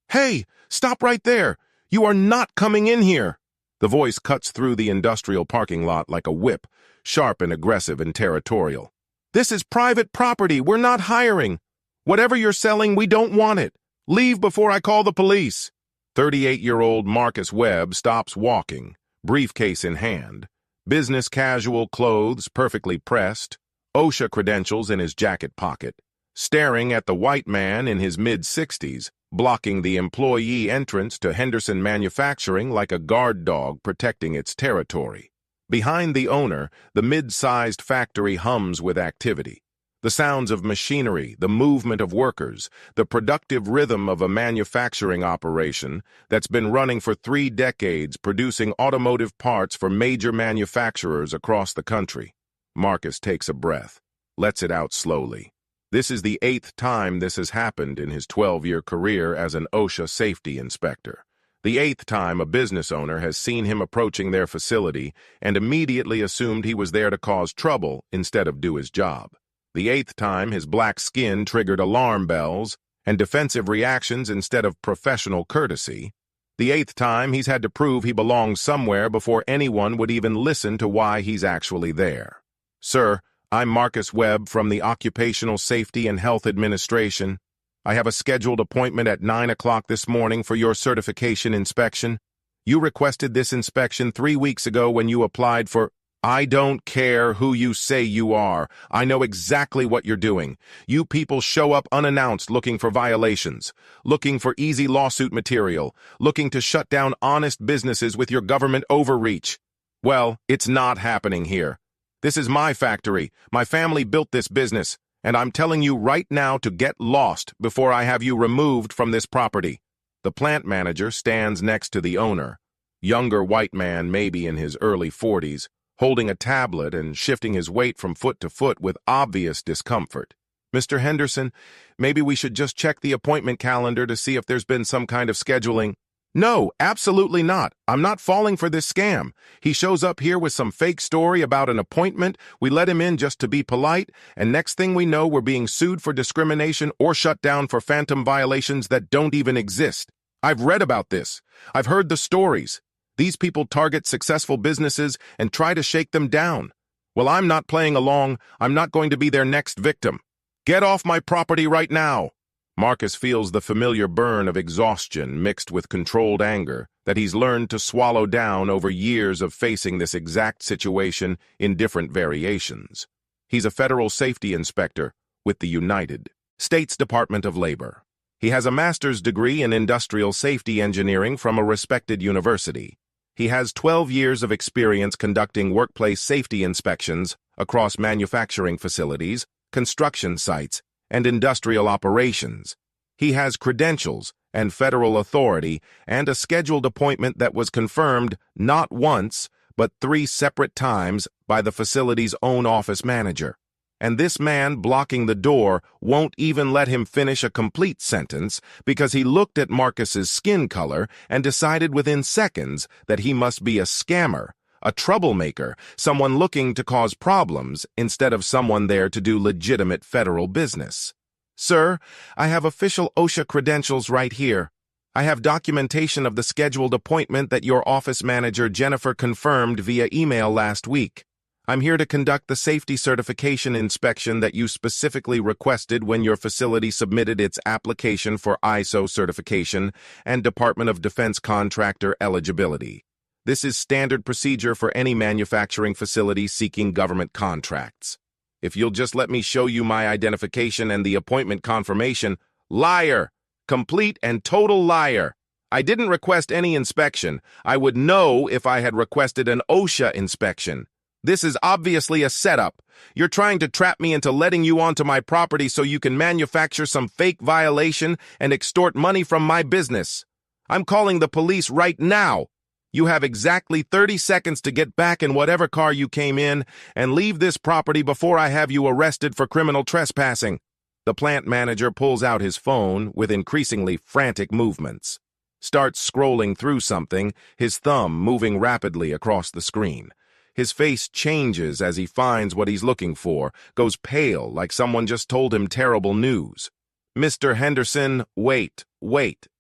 "Hey, stop right there! You are not coming in here!" The voice cuts through the industrial parking lot like a whip, sharp and aggressive and territorial. "This is private property. We're not hiring. Whatever you're selling, we don't want it. Leave before I call the police." 38-year-old Marcus Webb stops walking, briefcase in hand, business casual clothes perfectly pressed, OSHA credentials in his jacket pocket, staring at the white man in his mid-60s, blocking the employee entrance to Henderson Manufacturing like a guard dog protecting its territory. Behind the owner, the mid-sized factory hums with activity. The sounds of machinery, the movement of workers, the productive rhythm of a manufacturing operation that's been running for 3 decades producing automotive parts for major manufacturers across the country. Marcus takes a breath, lets it out slowly. This is the 8th time this has happened in his 12-year career as an OSHA safety inspector. The 8th time a business owner has seen him approaching their facility and immediately assumed he was there to cause trouble instead of do his job. The 8th time his black skin triggered alarm bells and defensive reactions instead of professional courtesy. The 8th time he's had to prove he belongs somewhere before anyone would even listen to why he's actually there. "Sir, I'm Marcus Webb from the Occupational Safety and Health Administration. I have a scheduled appointment at 9 o'clock this morning for your certification inspection. You requested this inspection 3 weeks ago when you applied for—" "I don't care who you say you are. I know exactly what you're doing. You people show up unannounced looking for violations, looking for easy lawsuit material, looking to shut down honest businesses with your government overreach. Well, it's not happening here. This is my factory. My family built this business, and I'm telling you right now to get lost before I have you removed from this property." The plant manager stands next to the owner, younger white man maybe in his early 40s, holding a tablet and shifting his weight from foot to foot with obvious discomfort. "Mr. Henderson, maybe we should just check the appointment calendar to see if there's been some kind of scheduling." "No, absolutely not. I'm not falling for this scam. He shows up here with some fake story about an appointment, we let him in just to be polite, and next thing we know we're being sued for discrimination or shut down for phantom violations that don't even exist. I've read about this. I've heard the stories. These people target successful businesses and try to shake them down. Well, I'm not playing along. I'm not going to be their next victim. Get off my property right now." Marcus feels the familiar burn of exhaustion mixed with controlled anger that he's learned to swallow down over years of facing this exact situation in different variations. He's a federal safety inspector with the United States Department of Labor. He has a master's degree in industrial safety engineering from a respected university. He has 12 years of experience conducting workplace safety inspections across manufacturing facilities, construction sites, and industrial operations. He has credentials and federal authority and a scheduled appointment that was confirmed not once, but 3 separate times by the facility's own office manager. And this man blocking the door won't even let him finish a complete sentence because he looked at Marcus's skin color and decided within seconds that he must be a scammer, a troublemaker, someone looking to cause problems instead of someone there to do legitimate federal business. "Sir, I have official OSHA credentials right here. I have documentation of the scheduled appointment that your office manager Jennifer confirmed via email last week. I'm here to conduct the safety certification inspection that you specifically requested when your facility submitted its application for ISO certification and Department of Defense contractor eligibility. This is standard procedure for any manufacturing facility seeking government contracts. If you'll just let me show you my identification and the appointment confirmation—" "Liar! Complete and total liar! I didn't request any inspection. I would know if I had requested an OSHA inspection. This is obviously a setup. You're trying to trap me into letting you onto my property so you can manufacture some fake violation and extort money from my business. I'm calling the police right now. You have exactly 30 seconds to get back in whatever car you came in and leave this property before I have you arrested for criminal trespassing." The plant manager pulls out his phone with increasingly frantic movements. Starts scrolling through something, his thumb moving rapidly across the screen. His face changes as he finds what he's looking for, goes pale like someone just told him terrible news. "Mr. Henderson, wait.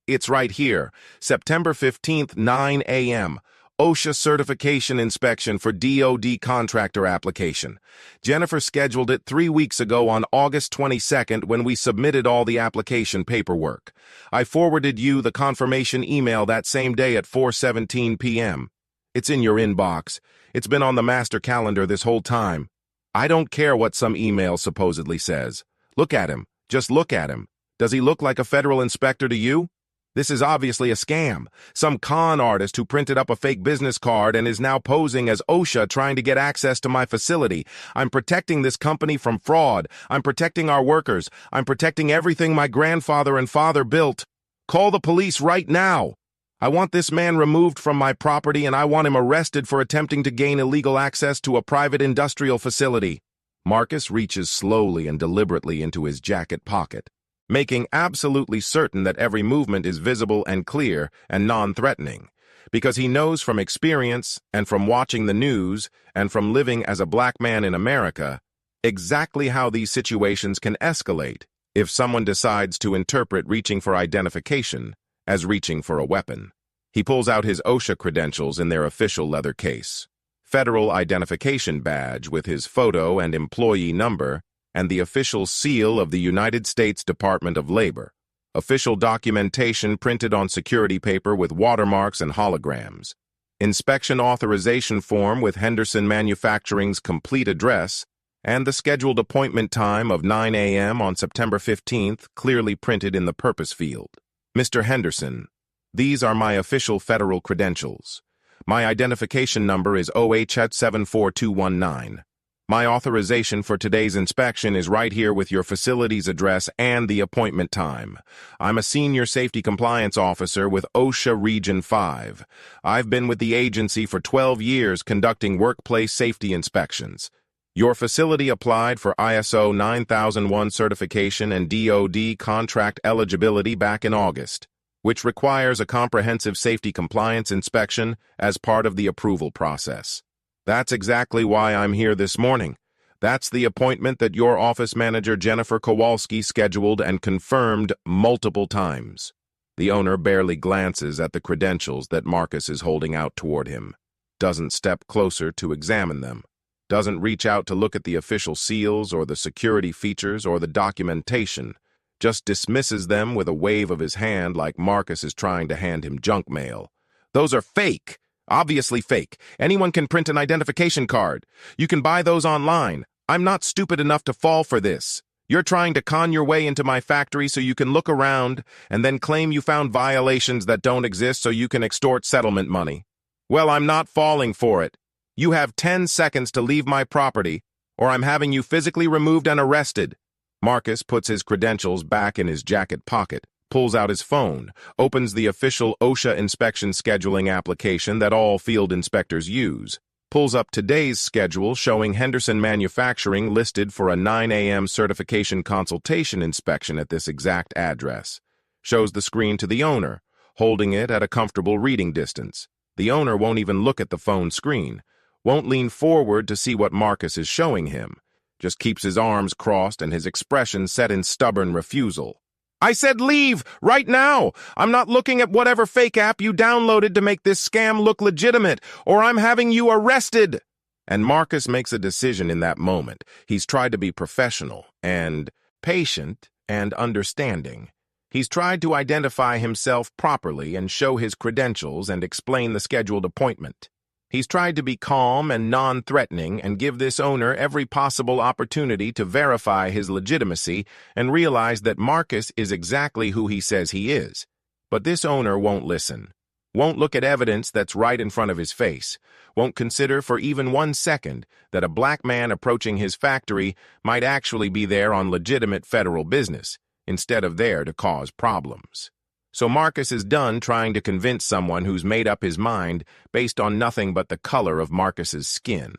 It's right here. September 15th, 9 a.m. OSHA certification inspection for DoD contractor application. Jennifer scheduled it 3 weeks ago on August 22nd when we submitted all the application paperwork. I forwarded you the confirmation email that same day at 4:17 p.m. It's in your inbox. It's been on the master calendar this whole time. I don't care what some email supposedly says. Look at him. Just look at him. Does he look like a federal inspector to you? This is obviously a scam. Some con artist who printed up a fake business card and is now posing as OSHA trying to get access to my facility. I'm protecting this company from fraud. I'm protecting our workers. I'm protecting everything my grandfather and father built. Call the police right now. I want this man removed from my property and I want him arrested for attempting to gain illegal access to a private industrial facility. Marcus reaches slowly and deliberately into his jacket pocket, making absolutely certain that every movement is visible and clear and non-threatening, because he knows from experience and from watching the news and from living as a black man in America exactly how these situations can escalate if someone decides to interpret reaching for identification as reaching for a weapon. He pulls out his OSHA credentials in their official leather case, federal identification badge with his photo and employee number, and the official seal of the United States Department of Labor, official documentation printed on security paper with watermarks and holograms, inspection authorization form with Henderson Manufacturing's complete address, and the scheduled appointment time of 9 a.m. on September 15th clearly printed in the purpose field. Mr. Henderson, these are my official federal credentials. My identification number is OH74219. My authorization for today's inspection is right here with your facility's address and the appointment time. I'm a senior safety compliance officer with OSHA Region 5. I've been with the agency for 12 years conducting workplace safety inspections. Your facility applied for ISO 9001 certification and DoD contract eligibility back in August, which requires a comprehensive safety compliance inspection as part of the approval process. That's exactly why I'm here this morning. That's the appointment that your office manager Jennifer Kowalski scheduled and confirmed multiple times. The owner barely glances at the credentials that Marcus is holding out toward him, doesn't step closer to examine them, doesn't reach out to look at the official seals or the security features or the documentation, just dismisses them with a wave of his hand like Marcus is trying to hand him junk mail. Those are fake. Obviously fake. Anyone can print an identification card. You can buy those online. I'm not stupid enough to fall for this. You're trying to con your way into my factory so you can look around and then claim you found violations that don't exist so you can extort settlement money. Well, I'm not falling for it. You have 10 seconds to leave my property, or I'm having you physically removed and arrested. Marcus puts his credentials back in his jacket pocket, pulls out his phone, opens the official OSHA inspection scheduling application that all field inspectors use, pulls up today's schedule showing Henderson Manufacturing listed for a 9 a.m. certification consultation inspection at this exact address, shows the screen to the owner, holding it at a comfortable reading distance. The owner won't even look at the phone screen, won't lean forward to see what Marcus is showing him, just keeps his arms crossed and his expression set in stubborn refusal. I said leave, right now! I'm not looking at whatever fake app you downloaded to make this scam look legitimate, or I'm having you arrested! And Marcus makes a decision in that moment. He's tried to be professional and patient and understanding. He's tried to identify himself properly and show his credentials and explain the scheduled appointment. He's tried to be calm and non-threatening and give this owner every possible opportunity to verify his legitimacy and realize that Marcus is exactly who he says he is. But this owner won't listen, won't look at evidence that's right in front of his face, won't consider for even 1 second that a black man approaching his factory might actually be there on legitimate federal business, instead of there to cause problems. So Marcus is done trying to convince someone who's made up his mind based on nothing but the color of Marcus's skin.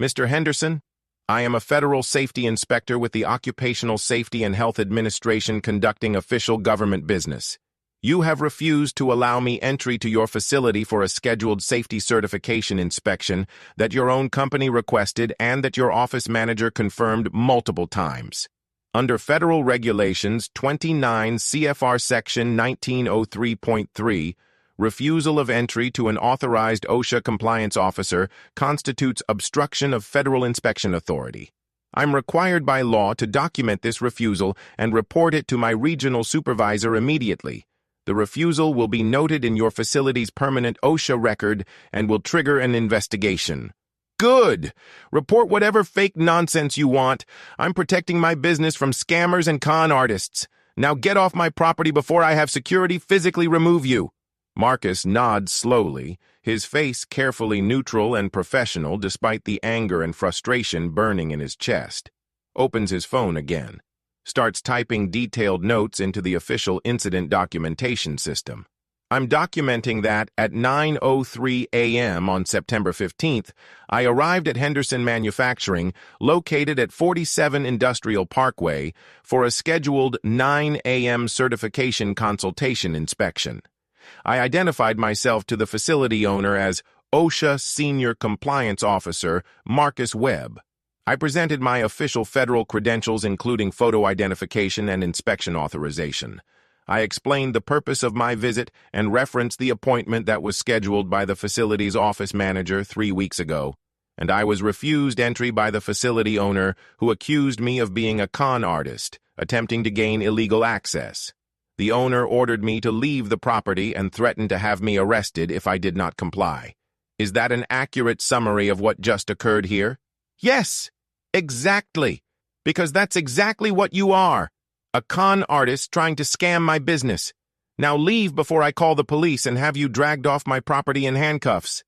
Mr. Henderson, I am a federal safety inspector with the Occupational Safety and Health Administration conducting official government business. You have refused to allow me entry to your facility for a scheduled safety certification inspection that your own company requested and that your office manager confirmed multiple times. Under Federal Regulations 29 CFR Section 1903.3, refusal of entry to an authorized OSHA compliance officer constitutes obstruction of federal inspection authority. I'm required by law to document this refusal and report it to my regional supervisor immediately. The refusal will be noted in your facility's permanent OSHA record and will trigger an investigation. Good! Report whatever fake nonsense you want. I'm protecting my business from scammers and con artists. Now get off my property before I have security physically remove you. Marcus nods slowly, his face carefully neutral and professional despite the anger and frustration burning in his chest. Opens his phone again. Starts typing detailed notes into the official incident documentation system. I'm documenting that at 9:03 a.m. on September 15th, I arrived at Henderson Manufacturing, located at 47 Industrial Parkway, for a scheduled 9 a.m. certification consultation inspection. I identified myself to the facility owner as OSHA Senior Compliance Officer Marcus Webb. I presented my official federal credentials including photo identification and inspection authorization. I explained the purpose of my visit and referenced the appointment that was scheduled by the facility's office manager 3 weeks ago, and I was refused entry by the facility owner who accused me of being a con artist, attempting to gain illegal access. The owner ordered me to leave the property and threatened to have me arrested if I did not comply. Is that an accurate summary of what just occurred here? Yes, exactly, because that's exactly what you are. A con artist trying to scam my business. Now leave before I call the police and have you dragged off my property in handcuffs.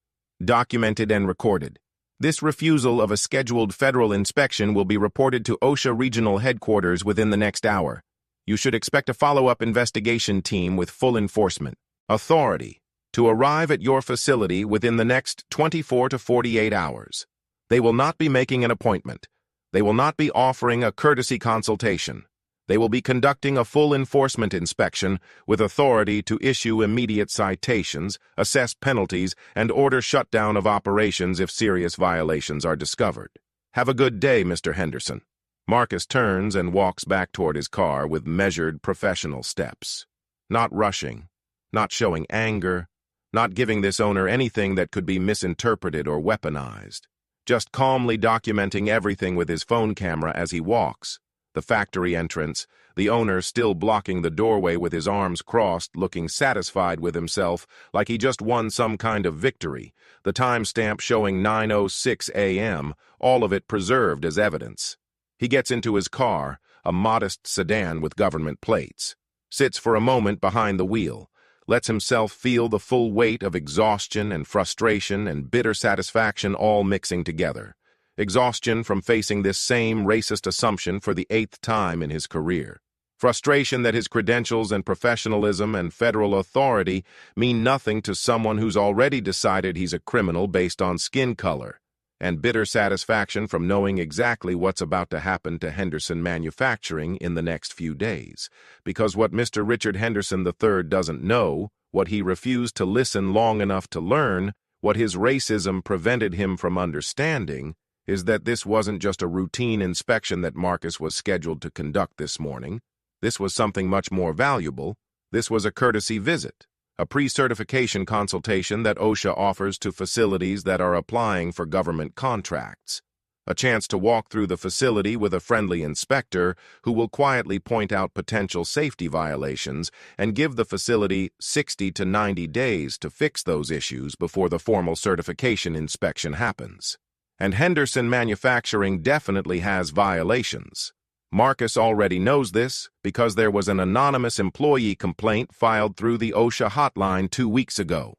Documented and recorded. This refusal of a scheduled federal inspection will be reported to OSHA Regional Headquarters within the next hour. You should expect a follow-up investigation team with full enforcement authority to arrive at your facility within the next 24 to 48 hours. They will not be making an appointment. They will not be offering a courtesy consultation. They will be conducting a full enforcement inspection with authority to issue immediate citations, assess penalties, and order shutdown of operations if serious violations are discovered. Have a good day, Mr. Henderson. Marcus turns and walks back toward his car with measured, professional steps. Not rushing, not showing anger, not giving this owner anything that could be misinterpreted or weaponized. Just calmly documenting everything with his phone camera as he walks. The factory entrance, the owner still blocking the doorway with his arms crossed, looking satisfied with himself, like he just won some kind of victory. The timestamp showing 9:06 a.m., all of it preserved as evidence. He gets into his car, a modest sedan with government plates, sits for a moment behind the wheel, lets himself feel the full weight of exhaustion and frustration and bitter satisfaction all mixing together. Exhaustion from facing this same racist assumption for the 8th time in his career. Frustration that his credentials and professionalism and federal authority mean nothing to someone who's already decided he's a criminal based on skin color. And bitter satisfaction from knowing exactly what's about to happen to Henderson Manufacturing in the next few days. Because what Mr. Richard Henderson III doesn't know, what he refused to listen long enough to learn, what his racism prevented him from understanding, is that this wasn't just a routine inspection that Marcus was scheduled to conduct this morning. This was something much more valuable. This was a courtesy visit, a pre-certification consultation that OSHA offers to facilities that are applying for government contracts. A chance to walk through the facility with a friendly inspector who will quietly point out potential safety violations and give the facility 60 to 90 days to fix those issues before the formal certification inspection happens. And Henderson Manufacturing definitely has violations. Marcus already knows this because there was an anonymous employee complaint filed through the OSHA hotline 2 weeks ago.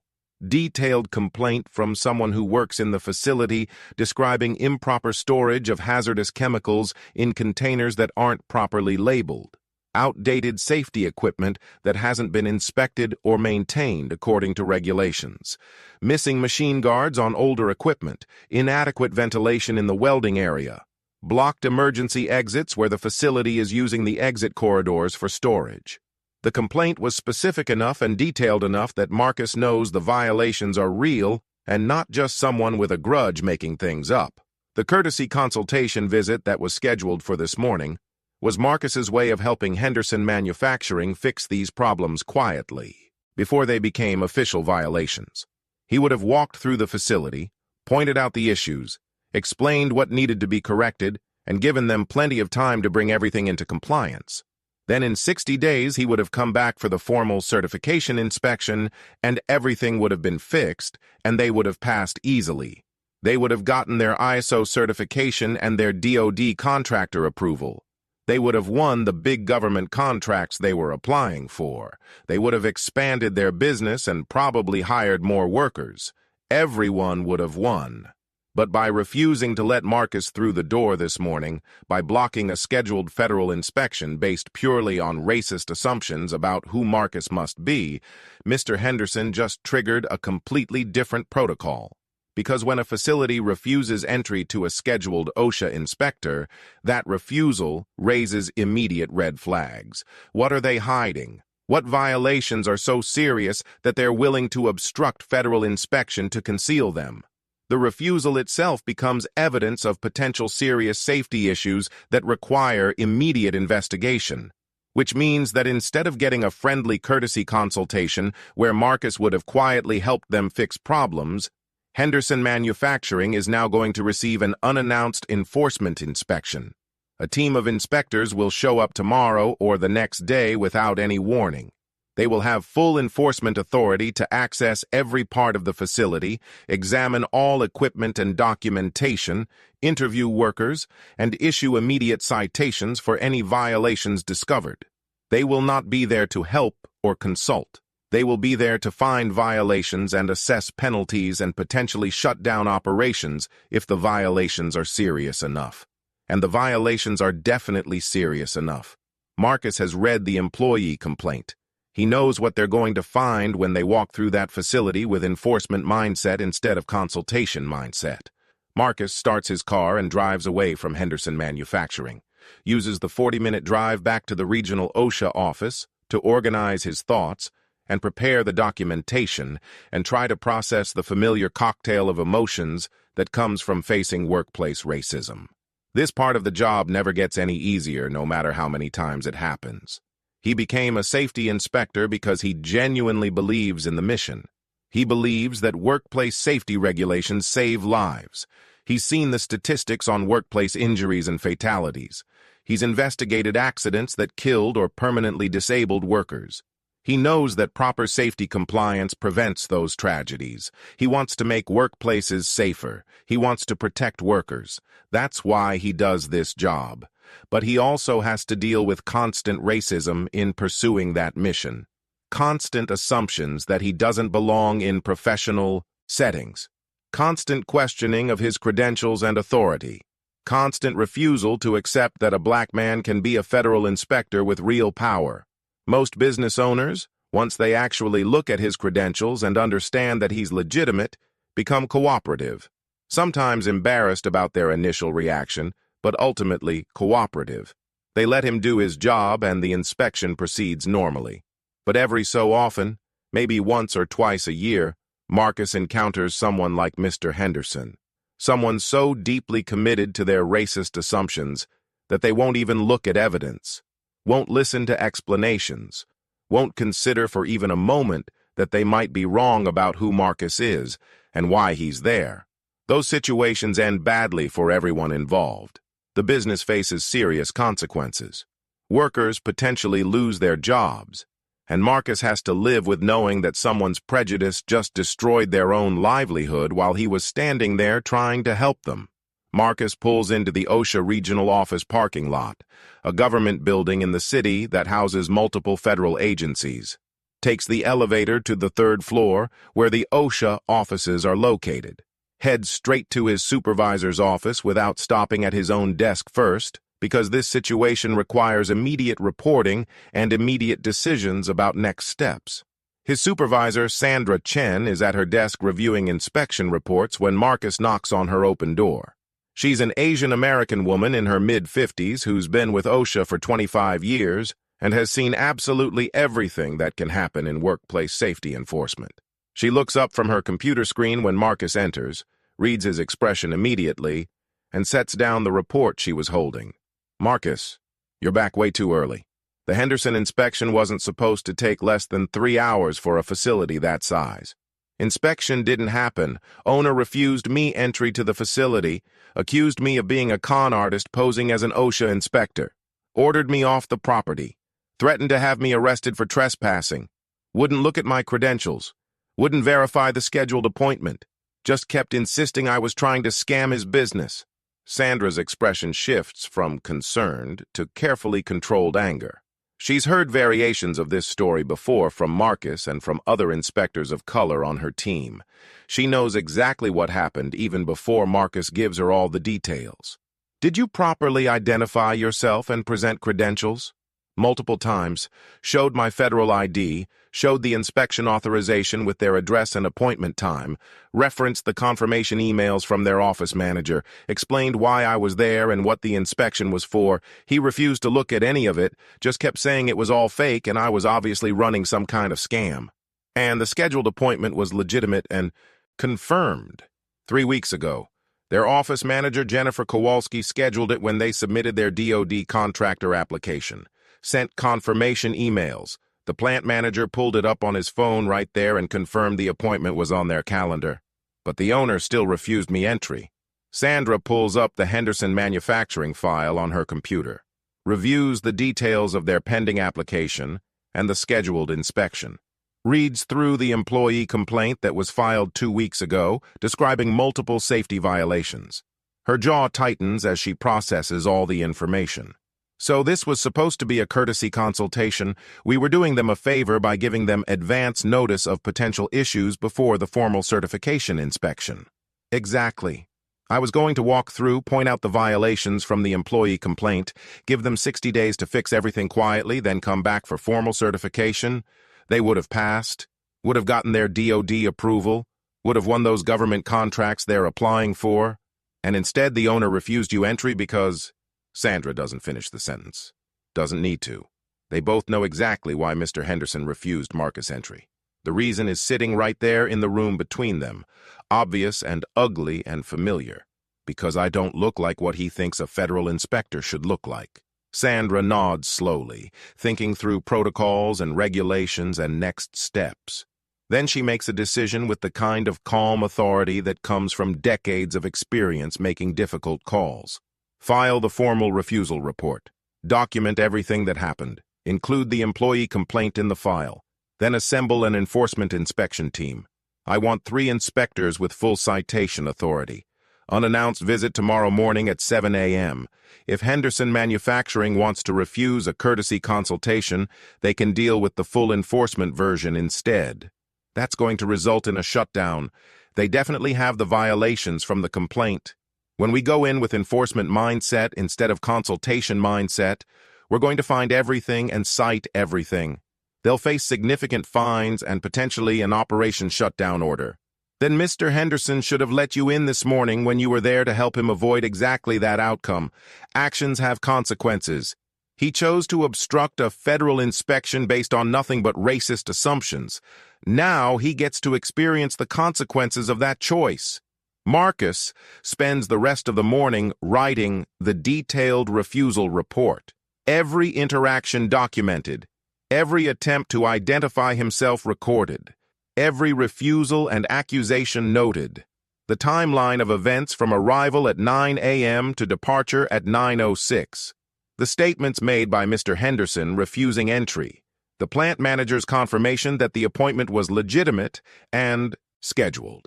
Detailed complaint from someone who works in the facility describing improper storage of hazardous chemicals in containers that aren't properly labeled. Outdated safety equipment that hasn't been inspected or maintained according to regulations, missing machine guards on older equipment, inadequate ventilation in the welding area, blocked emergency exits where the facility is using the exit corridors for storage. The complaint was specific enough and detailed enough that Marcus knows the violations are real and not just someone with a grudge making things up. The courtesy consultation visit that was scheduled for this morning, was Marcus's way of helping Henderson Manufacturing fix these problems quietly, before they became official violations. He would have walked through the facility, pointed out the issues, explained what needed to be corrected, and given them plenty of time to bring everything into compliance. Then in 60 days, he would have come back for the formal certification inspection, and everything would have been fixed, and they would have passed easily. They would have gotten their ISO certification and their DoD contractor approval. They would have won the big government contracts they were applying for. They would have expanded their business and probably hired more workers. Everyone would have won. But by refusing to let Marcus through the door this morning, by blocking a scheduled federal inspection based purely on racist assumptions about who Marcus must be, Mr. Henderson just triggered a completely different protocol. Because when a facility refuses entry to a scheduled OSHA inspector, that refusal raises immediate red flags. What are they hiding? What violations are so serious that they're willing to obstruct federal inspection to conceal them? The refusal itself becomes evidence of potential serious safety issues that require immediate investigation, which means that instead of getting a friendly courtesy consultation where Marcus would have quietly helped them fix problems, Henderson Manufacturing is now going to receive an unannounced enforcement inspection. A team of inspectors will show up tomorrow or the next day without any warning. They will have full enforcement authority to access every part of the facility, examine all equipment and documentation, interview workers, and issue immediate citations for any violations discovered. They will not be there to help or consult. They will be there to find violations and assess penalties and potentially shut down operations if the violations are serious enough. And the violations are definitely serious enough. Marcus has read the employee complaint. He knows what they're going to find when they walk through that facility with enforcement mindset instead of consultation mindset. Marcus starts his car and drives away from Henderson Manufacturing, uses the 40-minute drive back to the regional OSHA office to organize his thoughts and prepare the documentation and try to process the familiar cocktail of emotions that comes from facing workplace racism. This part of the job never gets any easier no matter how many times it happens. He became a safety inspector because he genuinely believes in the mission. He believes that workplace safety regulations save lives. He's seen the statistics on workplace injuries and fatalities. He's investigated accidents that killed or permanently disabled workers. He knows that proper safety compliance prevents those tragedies. He wants to make workplaces safer. He wants to protect workers. That's why he does this job. But he also has to deal with constant racism in pursuing that mission. Constant assumptions that he doesn't belong in professional settings. Constant questioning of his credentials and authority. Constant refusal to accept that a black man can be a federal inspector with real power. Most business owners, once they actually look at his credentials and understand that he's legitimate, become cooperative. Sometimes embarrassed about their initial reaction, but ultimately cooperative. They let him do his job and the inspection proceeds normally. But every so often, maybe once or twice a year, Marcus encounters someone like Mr. Henderson. Someone so deeply committed to their racist assumptions that they won't even look at evidence, won't listen to explanations, won't consider for even a moment that they might be wrong about who Marcus is and why he's there. Those situations end badly for everyone involved. The business faces serious consequences. Workers potentially lose their jobs, and Marcus has to live with knowing that someone's prejudice just destroyed their own livelihood while he was standing there trying to help them. Marcus pulls into the OSHA regional office parking lot, a government building in the city that houses multiple federal agencies. Takes the elevator to the 3rd floor where the OSHA offices are located. Heads straight to his supervisor's office without stopping at his own desk first, because this situation requires immediate reporting and immediate decisions about next steps. His supervisor, Sandra Chen, is at her desk reviewing inspection reports when Marcus knocks on her open door. She's an Asian American woman in her mid-50s who's been with OSHA for 25 years and has seen absolutely everything that can happen in workplace safety enforcement. She looks up from her computer screen when Marcus enters, reads his expression immediately, and sets down the report she was holding. "Marcus, You're back way too early. The Henderson inspection wasn't supposed to take less than 3 hours for a facility that size. Inspection didn't happen. Owner refused me entry to the facility, accused me of being a con artist posing as an OSHA inspector, ordered me off the property, threatened to have me arrested for trespassing, wouldn't look at my credentials, wouldn't verify the scheduled appointment, just kept insisting I was trying to scam his business. Sandra's expression shifts from concerned to carefully controlled anger. She's heard variations of this story before from Marcus and from other inspectors of color on her team. She knows exactly what happened even before Marcus gives her all the details. Did you properly identify yourself and present credentials? Multiple times, showed my federal ID, showed the inspection authorization with their address and appointment time, referenced the confirmation emails from their office manager, explained why I was there and what the inspection was for. He refused to look at any of it, just kept saying it was all fake and I was obviously running some kind of scam. And the scheduled appointment was legitimate and confirmed 3 weeks ago. Their office manager, Jennifer Kowalski, scheduled it when they submitted their DoD contractor application. Sent confirmation emails. The plant manager pulled it up on his phone right there and confirmed the appointment was on their calendar. But the owner still refused me entry. Sandra pulls up the Henderson manufacturing file on her computer, reviews the details of their pending application and the scheduled inspection, reads through the employee complaint that was filed 2 weeks ago, describing multiple safety violations. Her jaw tightens as she processes all the information. So this was supposed to be a courtesy consultation. We were doing them a favor by giving them advance notice of potential issues before the formal certification inspection. Exactly. I was going to walk through, point out the violations from the employee complaint, give them 60 days to fix everything quietly, then come back for formal certification. They would have passed, would have gotten their DoD approval, would have won those government contracts they're applying for, and instead the owner refused you entry because... Sandra doesn't finish the sentence. Doesn't need to. They both know exactly why Mr. Henderson refused Marcus entry. The reason is sitting right there in the room between them, obvious and ugly and familiar, because I don't look like what he thinks a federal inspector should look like. Sandra nods slowly, thinking through protocols and regulations and next steps. Then she makes a decision with the kind of calm authority that comes from decades of experience making difficult calls. File the formal refusal report. Document everything that happened. Include the employee complaint in the file. Then assemble an enforcement inspection team. I want 3 inspectors with full citation authority. Unannounced visit tomorrow morning at 7 a.m. If Henderson Manufacturing wants to refuse a courtesy consultation, they can deal with the full enforcement version instead. That's going to result in a shutdown. They definitely have the violations from the complaint. When we go in with enforcement mindset instead of consultation mindset, we're going to find everything and cite everything. They'll face significant fines and potentially an operation shutdown order. Then Mr. Henderson should have let you in this morning when you were there to help him avoid exactly that outcome. Actions have consequences. He chose to obstruct a federal inspection based on nothing but racist assumptions. Now he gets to experience the consequences of that choice. Marcus spends the rest of the morning writing the detailed refusal report. Every interaction documented, every attempt to identify himself recorded, every refusal and accusation noted, the timeline of events from arrival at 9 a.m. to departure at 9:06, the statements made by Mr. Henderson refusing entry, the plant manager's confirmation that the appointment was legitimate and scheduled.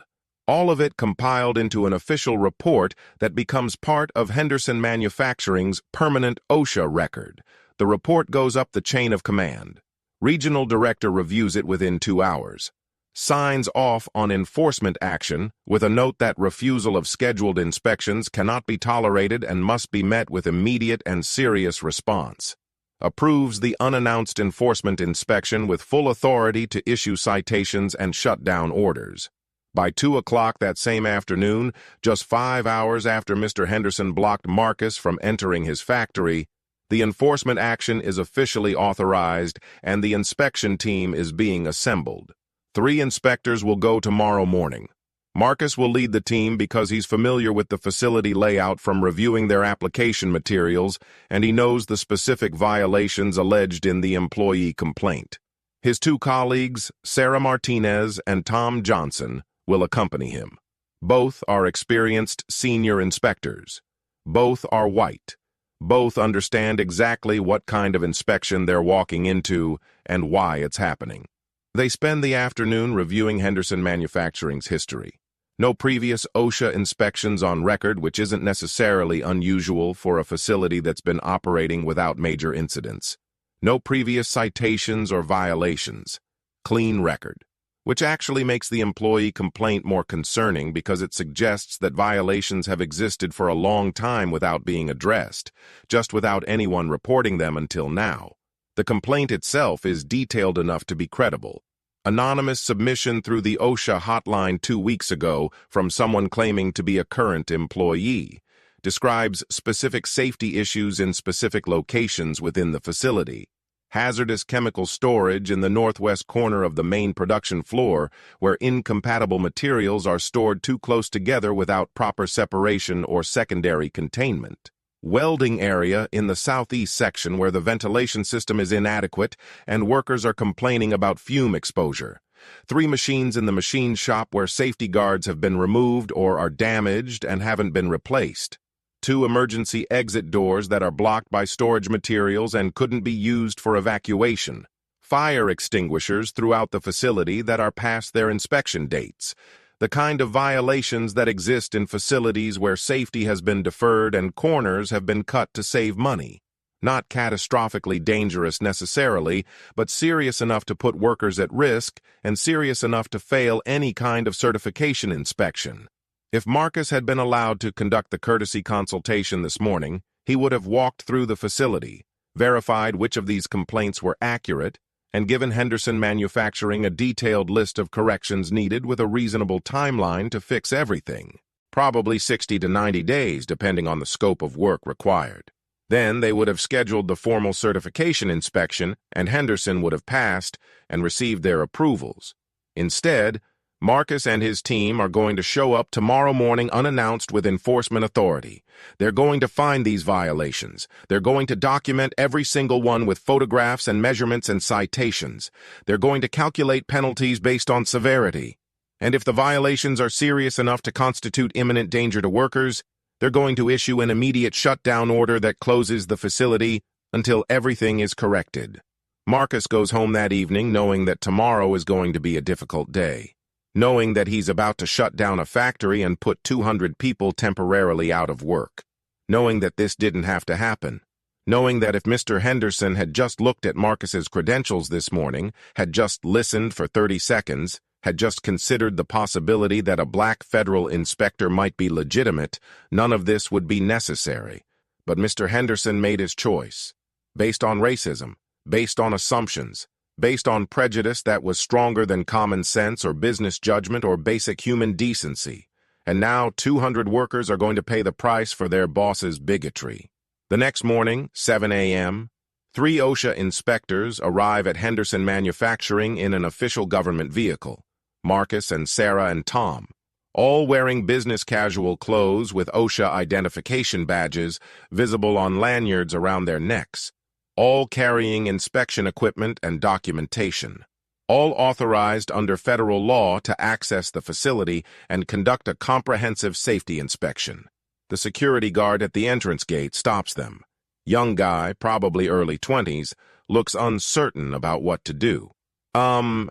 All of it compiled into an official report that becomes part of Henderson Manufacturing's permanent OSHA record. The report goes up the chain of command. Regional director reviews it within 2 hours. Signs off on enforcement action with a note that refusal of scheduled inspections cannot be tolerated and must be met with immediate and serious response. Approves the unannounced enforcement inspection with full authority to issue citations and shutdown orders. By 2 o'clock that same afternoon, just 5 hours after Mr. Henderson blocked Marcus from entering his factory, the enforcement action is officially authorized and the inspection team is being assembled. 3 inspectors will go tomorrow morning. Marcus will lead the team because he's familiar with the facility layout from reviewing their application materials, and he knows the specific violations alleged in the employee complaint. His two colleagues, Sarah Martinez and Tom Johnson, will accompany him. Both are experienced senior inspectors. Both are white. Both understand exactly what kind of inspection they're walking into and why it's happening. They spend the afternoon reviewing Henderson Manufacturing's history. No previous OSHA inspections on record, which isn't necessarily unusual for a facility that's been operating without major incidents. No previous citations or violations. Clean record. Which actually makes the employee complaint more concerning because it suggests that violations have existed for a long time without being addressed, just without anyone reporting them until now. The complaint itself is detailed enough to be credible. Anonymous submission through the OSHA hotline 2 weeks ago from someone claiming to be a current employee describes specific safety issues in specific locations within the facility. Hazardous chemical storage in the northwest corner of the main production floor, where incompatible materials are stored too close together without proper separation or secondary containment. Welding area in the southeast section where the ventilation system is inadequate and workers are complaining about fume exposure. 3 machines in the machine shop where safety guards have been removed or are damaged and haven't been replaced. 2 emergency exit doors that are blocked by storage materials and couldn't be used for evacuation. Fire extinguishers throughout the facility that are past their inspection dates. The kind of violations that exist in facilities where safety has been deferred and corners have been cut to save money. Not catastrophically dangerous necessarily, but serious enough to put workers at risk and serious enough to fail any kind of certification inspection. If Marcus had been allowed to conduct the courtesy consultation this morning, he would have walked through the facility, verified which of these complaints were accurate, and given Henderson Manufacturing a detailed list of corrections needed with a reasonable timeline to fix everything, probably 60 to 90 days depending on the scope of work required. Then they would have scheduled the formal certification inspection and Henderson would have passed and received their approvals. Instead, Marcus and his team are going to show up tomorrow morning unannounced with enforcement authority. They're going to find these violations. They're going to document every single one with photographs and measurements and citations. They're going to calculate penalties based on severity. And if the violations are serious enough to constitute imminent danger to workers, they're going to issue an immediate shutdown order that closes the facility until everything is corrected. Marcus goes home that evening knowing that tomorrow is going to be a difficult day. Knowing that he's about to shut down a factory and put 200 people temporarily out of work. Knowing that this didn't have to happen. Knowing that if Mr. Henderson had just looked at Marcus's credentials this morning, had just listened for 30 seconds, had just considered the possibility that a black federal inspector might be legitimate, none of this would be necessary. But Mr. Henderson made his choice. Based on racism, based on assumptions, based on prejudice that was stronger than common sense or business judgment or basic human decency. And now 200 workers are going to pay the price for their boss's bigotry. The next morning, 7 a.m., 3 OSHA inspectors arrive at Henderson Manufacturing in an official government vehicle. Marcus and Sarah and Tom, all wearing business casual clothes with OSHA identification badges visible on lanyards around their necks. All carrying inspection equipment and documentation, all authorized under federal law to access the facility and conduct a comprehensive safety inspection. The security guard at the entrance gate stops them. Young guy, probably early 20s, looks uncertain about what to do. Can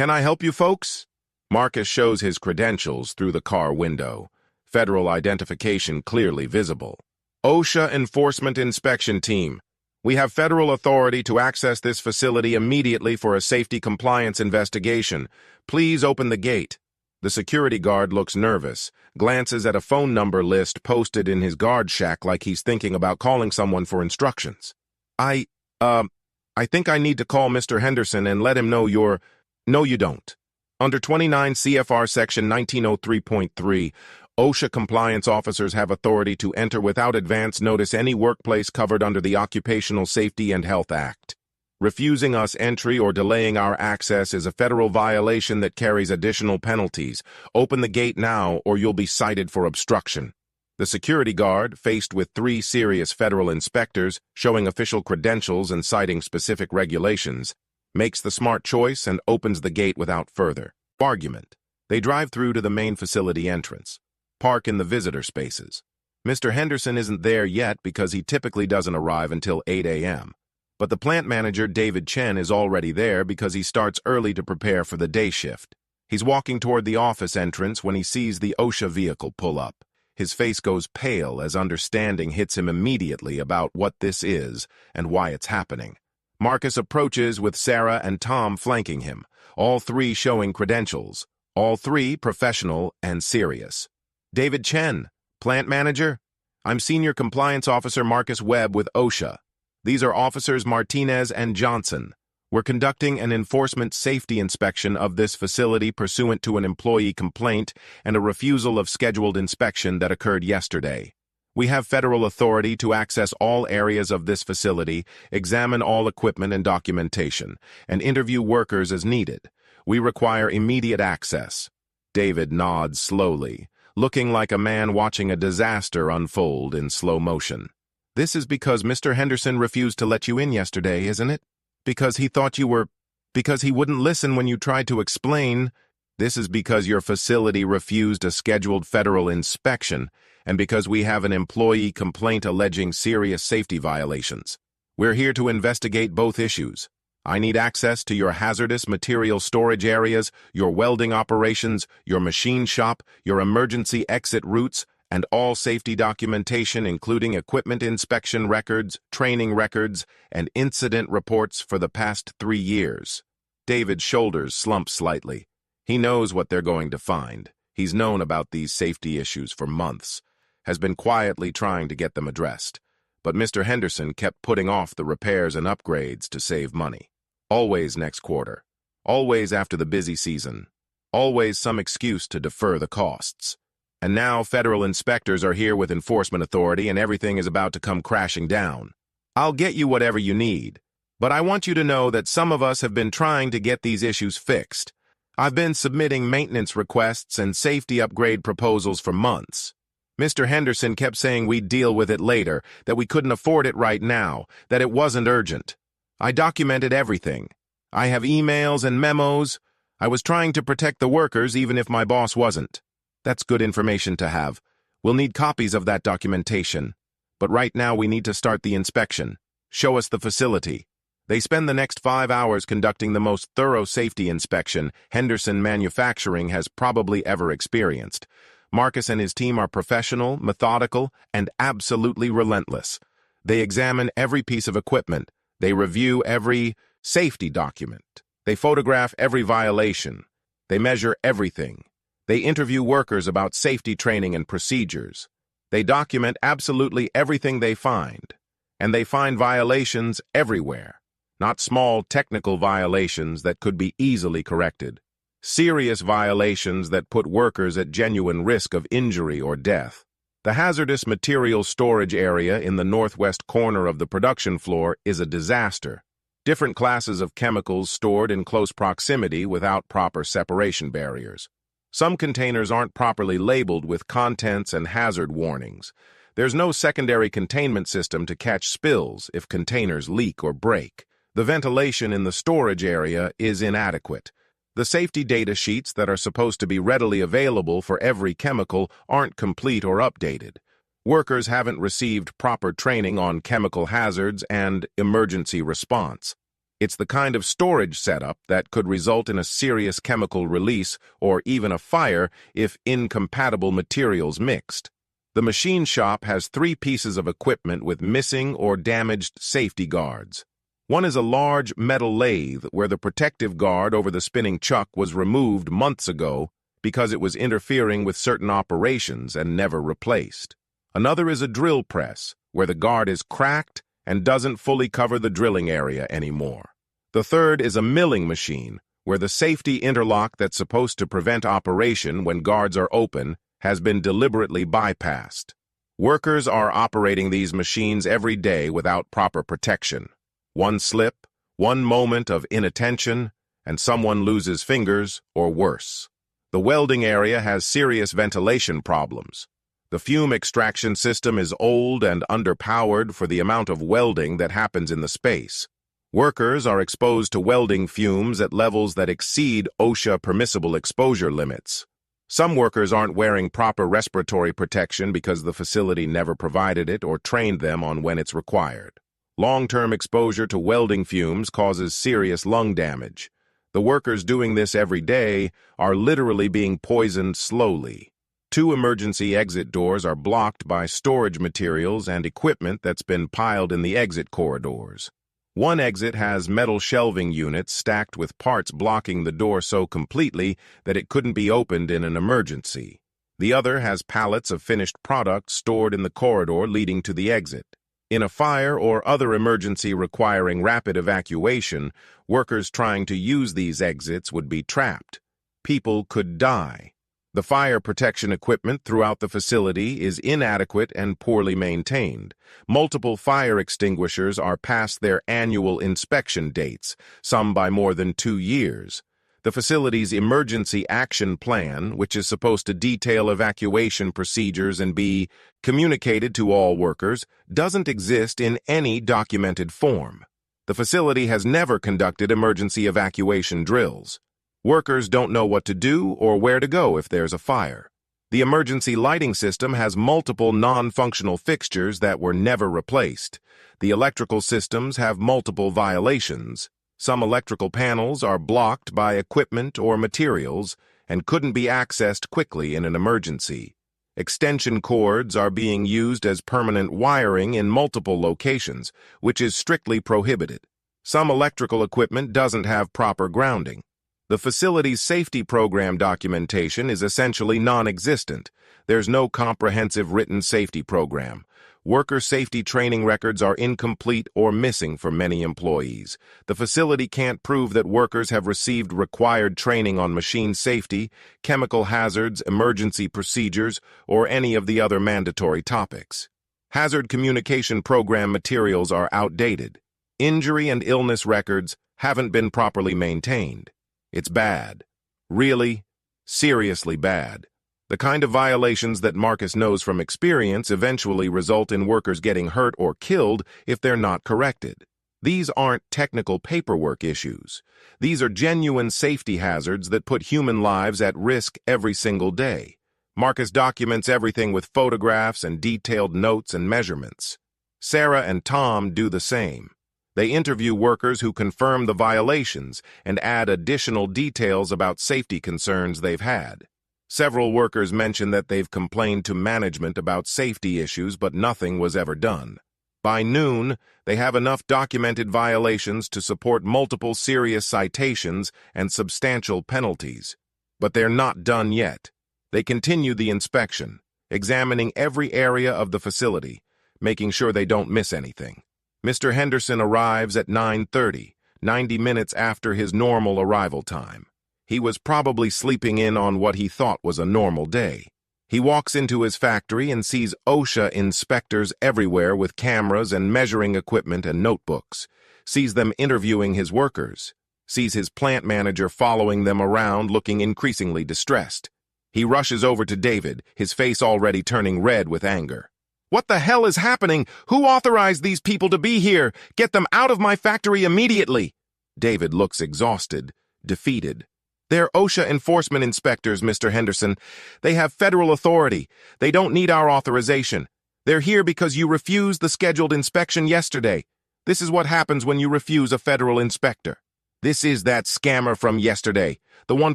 I help you folks? Marcus shows his credentials through the car window, federal identification clearly visible. OSHA Enforcement Inspection Team. We have federal authority to access this facility immediately for a safety compliance investigation. Please open the gate. The security guard looks nervous, glances at a phone number list posted in his guard shack like he's thinking about calling someone for instructions. I think I need to call Mr. Henderson and let him know you're... No, you don't. Under 29 CFR Section 1903.3, OSHA compliance officers have authority to enter without advance notice any workplace covered under the Occupational Safety and Health Act. Refusing us entry or delaying our access is a federal violation that carries additional penalties. Open the gate now or you'll be cited for obstruction. The security guard, faced with 3 serious federal inspectors showing official credentials and citing specific regulations, makes the smart choice and opens the gate without further argument. They drive through to the main facility entrance. Park in the visitor spaces. Mr. Henderson isn't there yet because he typically doesn't arrive until 8 a.m. But the plant manager, David Chen, is already there because he starts early to prepare for the day shift. He's walking toward the office entrance when he sees the OSHA vehicle pull up. His face goes pale as understanding hits him immediately about what this is and why it's happening. Marcus approaches with Sarah and Tom flanking him, all 3 showing credentials, all 3 professional and serious. David Chen, plant manager. I'm Senior Compliance Officer Marcus Webb with OSHA. These are Officers Martinez and Johnson. We're conducting an enforcement safety inspection of this facility pursuant to an employee complaint and a refusal of scheduled inspection that occurred yesterday. We have federal authority to access all areas of this facility, examine all equipment and documentation, and interview workers as needed. We require immediate access. David nods slowly, looking like a man watching a disaster unfold in slow motion. This is because Mr. Henderson refused to let you in yesterday, isn't it? Because he thought you were... Because he wouldn't listen when you tried to explain. This is because your facility refused a scheduled federal inspection, and because we have an employee complaint alleging serious safety violations. We're here to investigate both issues. I need access to your hazardous material storage areas, your welding operations, your machine shop, your emergency exit routes, and all safety documentation including equipment inspection records, training records, and incident reports for the past 3 years. David's shoulders slump slightly. He knows what they're going to find. He's known about these safety issues for months, has been quietly trying to get them addressed. But Mr. Henderson kept putting off the repairs and upgrades to save money. Always next quarter. Always after the busy season. Always some excuse to defer the costs. And now federal inspectors are here with enforcement authority and everything is about to come crashing down. I'll get you whatever you need, but I want you to know that some of us have been trying to get these issues fixed. I've been submitting maintenance requests and safety upgrade proposals for months. Mr. Henderson kept saying we'd deal with it later, that we couldn't afford it right now, that it wasn't urgent. I documented everything. I have emails and memos. I was trying to protect the workers even if my boss wasn't. That's good information to have. We'll need copies of that documentation. But right now we need to start the inspection. Show us the facility. They spend the next 5 hours conducting the most thorough safety inspection Henderson Manufacturing has probably ever experienced. Marcus and his team are professional, methodical, and absolutely relentless. They examine every piece of equipment. They review every safety document. They photograph every violation. They measure everything. They interview workers about safety training and procedures. They document absolutely everything they find. And they find violations everywhere. Not small technical violations that could be easily corrected. Serious violations that put workers at genuine risk of injury or death. The hazardous material storage area in the northwest corner of the production floor is a disaster. Different classes of chemicals stored in close proximity without proper separation barriers. Some containers aren't properly labeled with contents and hazard warnings. There's no secondary containment system to catch spills if containers leak or break. The ventilation in the storage area is inadequate. The safety data sheets that are supposed to be readily available for every chemical aren't complete or updated. Workers haven't received proper training on chemical hazards and emergency response. It's the kind of storage setup that could result in a serious chemical release or even a fire if incompatible materials mixed. The machine shop has 3 pieces of equipment with missing or damaged safety guards. One is a large metal lathe where the protective guard over the spinning chuck was removed months ago because it was interfering with certain operations and never replaced. Another is a drill press where the guard is cracked and doesn't fully cover the drilling area anymore. The third is a milling machine, where the safety interlock that's supposed to prevent operation when guards are open has been deliberately bypassed. Workers are operating these machines every day without proper protection. One slip, One moment of inattention, and someone loses fingers or worse. The welding area has serious ventilation problems. The fume extraction system is old and underpowered for the amount of welding that happens in the space. Workers are exposed to welding fumes at levels that exceed OSHA permissible exposure limits. Some workers aren't wearing proper respiratory protection because the facility never provided it or trained them on when it's required. Long-term exposure to welding fumes causes serious lung damage. The workers doing this every day are literally being poisoned slowly. 2 emergency exit doors are blocked by storage materials and equipment that's been piled in the exit corridors. One exit has metal shelving units stacked with parts blocking the door so completely that it couldn't be opened in an emergency. The other has pallets of finished products stored in the corridor leading to the exit. In a fire or other emergency requiring rapid evacuation, workers trying to use these exits would be trapped. People could die. The fire protection equipment throughout the facility is inadequate and poorly maintained. Multiple fire extinguishers are past their annual inspection dates, some by more than 2 years. The facility's emergency action plan, which is supposed to detail evacuation procedures and be communicated to all workers, doesn't exist in any documented form. The facility has never conducted emergency evacuation drills. Workers don't know what to do or where to go if there's a fire. The emergency lighting system has multiple non-functional fixtures that were never replaced. The electrical systems have multiple violations. Some electrical panels are blocked by equipment or materials and couldn't be accessed quickly in an emergency. Extension cords are being used as permanent wiring in multiple locations, which is strictly prohibited. Some electrical equipment doesn't have proper grounding. The facility's safety program documentation is essentially non-existent. There's no comprehensive written safety program. Worker safety training records are incomplete or missing for many employees. The facility can't prove that workers have received required training on machine safety, chemical hazards, emergency procedures, or any of the other mandatory topics. Hazard communication program materials are outdated. Injury and illness records haven't been properly maintained. It's bad. Really, seriously bad. The kind of violations that Marcus knows from experience eventually result in workers getting hurt or killed if they're not corrected. These aren't technical paperwork issues. These are genuine safety hazards that put human lives at risk every single day. Marcus documents everything with photographs and detailed notes and measurements. Sarah and Tom do the same. They interview workers who confirm the violations and add additional details about safety concerns they've had. Several workers mention that they've complained to management about safety issues, but nothing was ever done. By noon, they have enough documented violations to support multiple serious citations and substantial penalties. But they're not done yet. They continue the inspection, examining every area of the facility, making sure they don't miss anything. Mr. Henderson arrives at 9:30, 90 minutes after his normal arrival time. He was probably sleeping in on what he thought was a normal day. He walks into his factory and sees OSHA inspectors everywhere with cameras and measuring equipment and notebooks, sees them interviewing his workers, sees his plant manager following them around looking increasingly distressed. He rushes over to David, his face already turning red with anger. "What the hell is happening? Who authorized these people to be here? Get them out of my factory immediately!" David looks exhausted, defeated. "They're OSHA enforcement inspectors, Mr. Henderson. They have federal authority. They don't need our authorization. They're here because you refused the scheduled inspection yesterday. This is what happens when you refuse a federal inspector. This is that scammer from yesterday, the one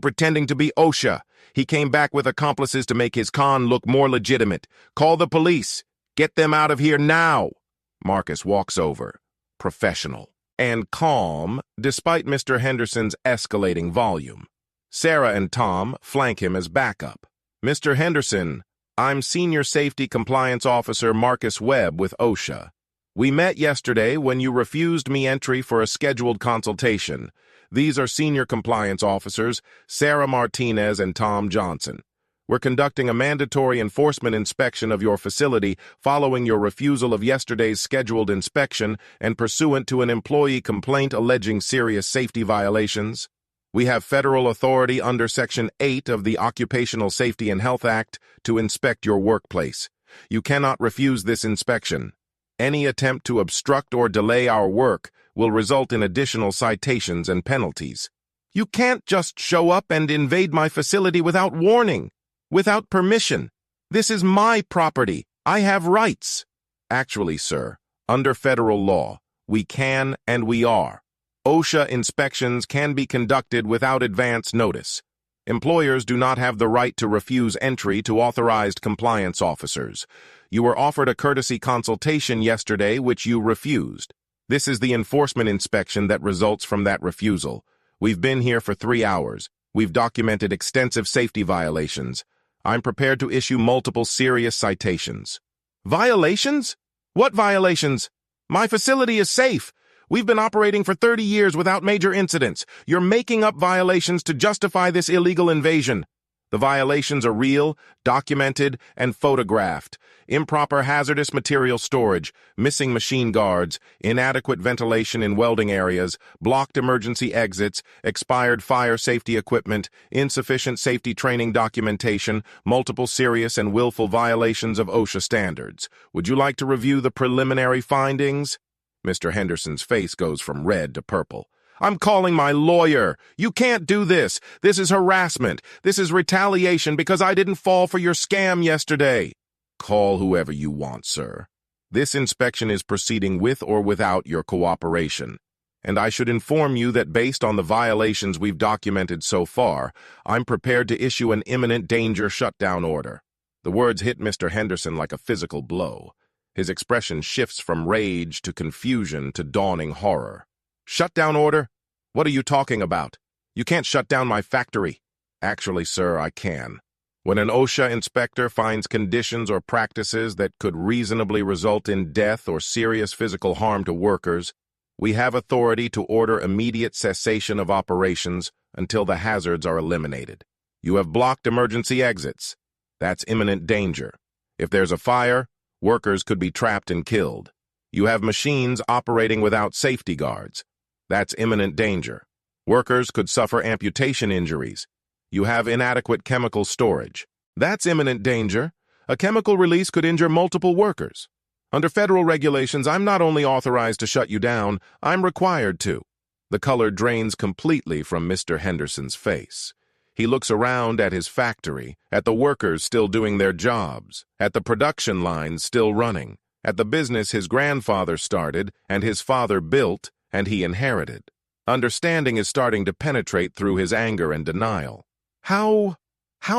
pretending to be OSHA. He came back with accomplices to make his con look more legitimate. Call the police. Get them out of here now." Marcus walks over, professional and calm, despite Mr. Henderson's escalating volume. Sarah and Tom flank him as backup. "Mr. Henderson, I'm Senior Safety Compliance Officer Marcus Webb with OSHA. We met yesterday when you refused me entry for a scheduled consultation. These are Senior Compliance Officers, Sarah Martinez and Tom Johnson. We're conducting a mandatory enforcement inspection of your facility following your refusal of yesterday's scheduled inspection and pursuant to an employee complaint alleging serious safety violations. We have federal authority under Section 8 of the Occupational Safety and Health Act to inspect your workplace. You cannot refuse this inspection. Any attempt to obstruct or delay our work will result in additional citations and penalties. You can't just show up and invade my facility without warning, without permission. This is my property. I have rights. Actually, sir, under federal law, we can and we are. OSHA inspections can be conducted without advance notice. Employers do not have the right to refuse entry to authorized compliance officers. You were offered a courtesy consultation yesterday, which you refused. This is the enforcement inspection that results from that refusal. We've been here for 3 hours. We've documented extensive safety violations. I'm prepared to issue multiple serious citations. Violations? What violations? My facility is safe. We've been operating for 30 years without major incidents. You're making up violations to justify this illegal invasion. The violations are real, documented, and photographed. Improper hazardous material storage, missing machine guards, inadequate ventilation in welding areas, blocked emergency exits, expired fire safety equipment, insufficient safety training documentation, multiple serious and willful violations of OSHA standards. Would you like to review the preliminary findings? Mr. Henderson's face goes from red to purple. I'm calling my lawyer. You can't do this. This is harassment. This is retaliation because I didn't fall for your scam yesterday. Call whoever you want, sir. This inspection is proceeding with or without your cooperation. And I should inform you that based on the violations we've documented so far, I'm prepared to issue an imminent danger shutdown order. The words hit Mr. Henderson like a physical blow. His expression shifts from rage to confusion to dawning horror. Shutdown order? What are you talking about? You can't shut down my factory. Actually, sir, I can. When an OSHA inspector finds conditions or practices that could reasonably result in death or serious physical harm to workers, we have authority to order immediate cessation of operations until the hazards are eliminated. You have blocked emergency exits. That's imminent danger. If there's a fire, workers could be trapped and killed. You have machines operating without safety guards. That's imminent danger. Workers could suffer amputation injuries. You have inadequate chemical storage. That's imminent danger. A chemical release could injure multiple workers. Under federal regulations, I'm not only authorized to shut you down, I'm required to. The color drains completely from Mr. Henderson's face. He looks around at his factory, at the workers still doing their jobs, at the production lines still running, at the business his grandfather started and his father built and he inherited. Understanding is starting to penetrate through his anger and denial. How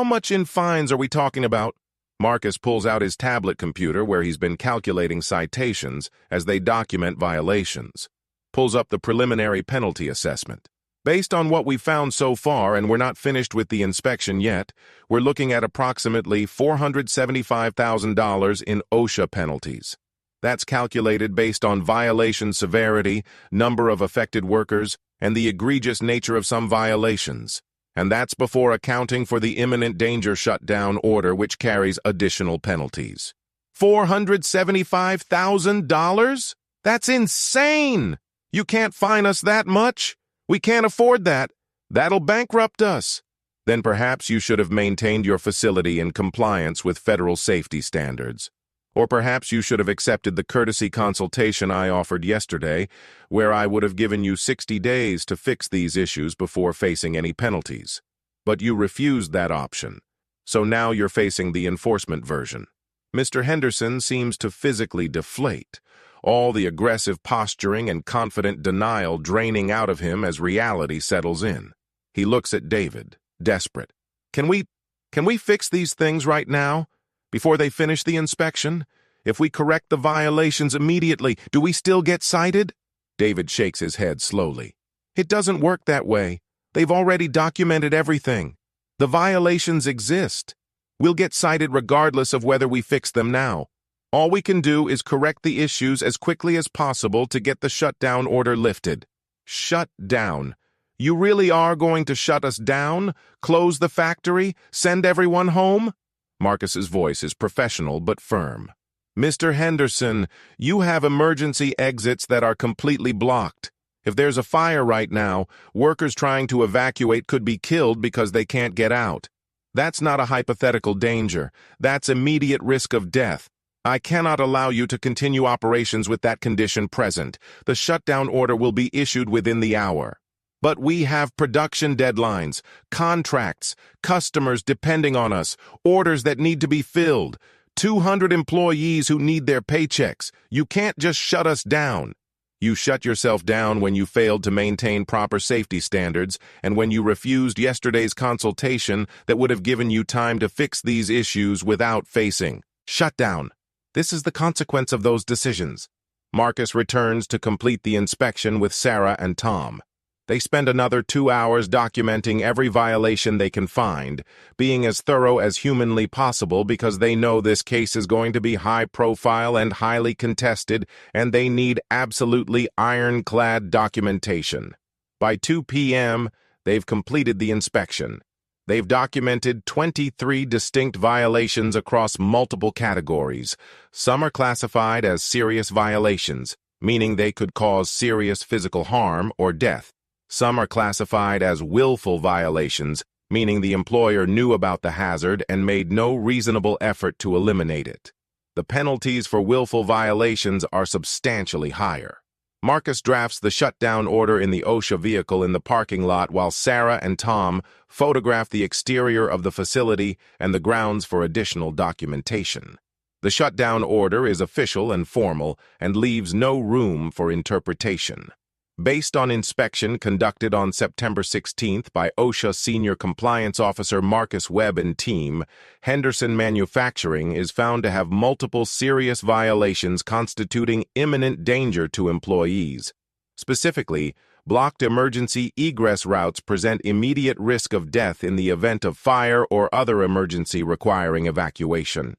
much in fines are we talking about? Marcus pulls out his tablet computer where he's been calculating citations as they document violations. Pulls up the preliminary penalty assessment. Based on what we've found so far, and we're not finished with the inspection yet, we're looking at approximately $475,000 in OSHA penalties. That's calculated based on violation severity, number of affected workers, and the egregious nature of some violations. And that's before accounting for the imminent danger shutdown order, which carries additional penalties. $475,000? That's insane! You can't fine us that much. We can't afford that. That'll bankrupt us. Then perhaps you should have maintained your facility in compliance with federal safety standards. Or perhaps you should have accepted the courtesy consultation I offered yesterday, where I would have given you 60 days to fix these issues before facing any penalties. But you refused that option. So now you're facing the enforcement version. Mr. Henderson seems to physically deflate, all the aggressive posturing and confident denial draining out of him as reality settles in. He looks at David, desperate. Can we fix these things right now? Before they finish the inspection? If we correct the violations immediately, do we still get cited? David shakes his head slowly. It doesn't work that way. They've already documented everything. The violations exist. We'll get cited regardless of whether we fix them now. All we can do is correct the issues as quickly as possible to get the shutdown order lifted. Shut down. You really are going to shut us down? Close the factory? Send everyone home? Marcus's voice is professional but firm. Mr. Henderson, you have emergency exits that are completely blocked. If there's a fire right now, workers trying to evacuate could be killed because they can't get out. That's not a hypothetical danger. That's immediate risk of death. I cannot allow you to continue operations with that condition present. The shutdown order will be issued within the hour. But we have production deadlines, contracts, customers depending on us, orders that need to be filled, 200 employees who need their paychecks. You can't just shut us down. You shut yourself down when you failed to maintain proper safety standards and when you refused yesterday's consultation that would have given you time to fix these issues without facing shutdown. This is the consequence of those decisions. Marcus returns to complete the inspection with Sarah and Tom. They spend another 2 hours documenting every violation they can find, being as thorough as humanly possible because they know this case is going to be high-profile and highly contested, and they need absolutely ironclad documentation. By 2 p.m., they've completed the inspection. They've documented 23 distinct violations across multiple categories. Some are classified as serious violations, meaning they could cause serious physical harm or death. Some are classified as willful violations, meaning the employer knew about the hazard and made no reasonable effort to eliminate it. The penalties for willful violations are substantially higher. Marcus drafts the shutdown order in the OSHA vehicle in the parking lot while Sarah and Tom photograph the exterior of the facility and the grounds for additional documentation. The shutdown order is official and formal and leaves no room for interpretation. Based on inspection conducted on September 16th by OSHA Senior Compliance Officer Marcus Webb and team, Henderson Manufacturing is found to have multiple serious violations constituting imminent danger to employees. Specifically, blocked emergency egress routes present immediate risk of death in the event of fire or other emergency requiring evacuation.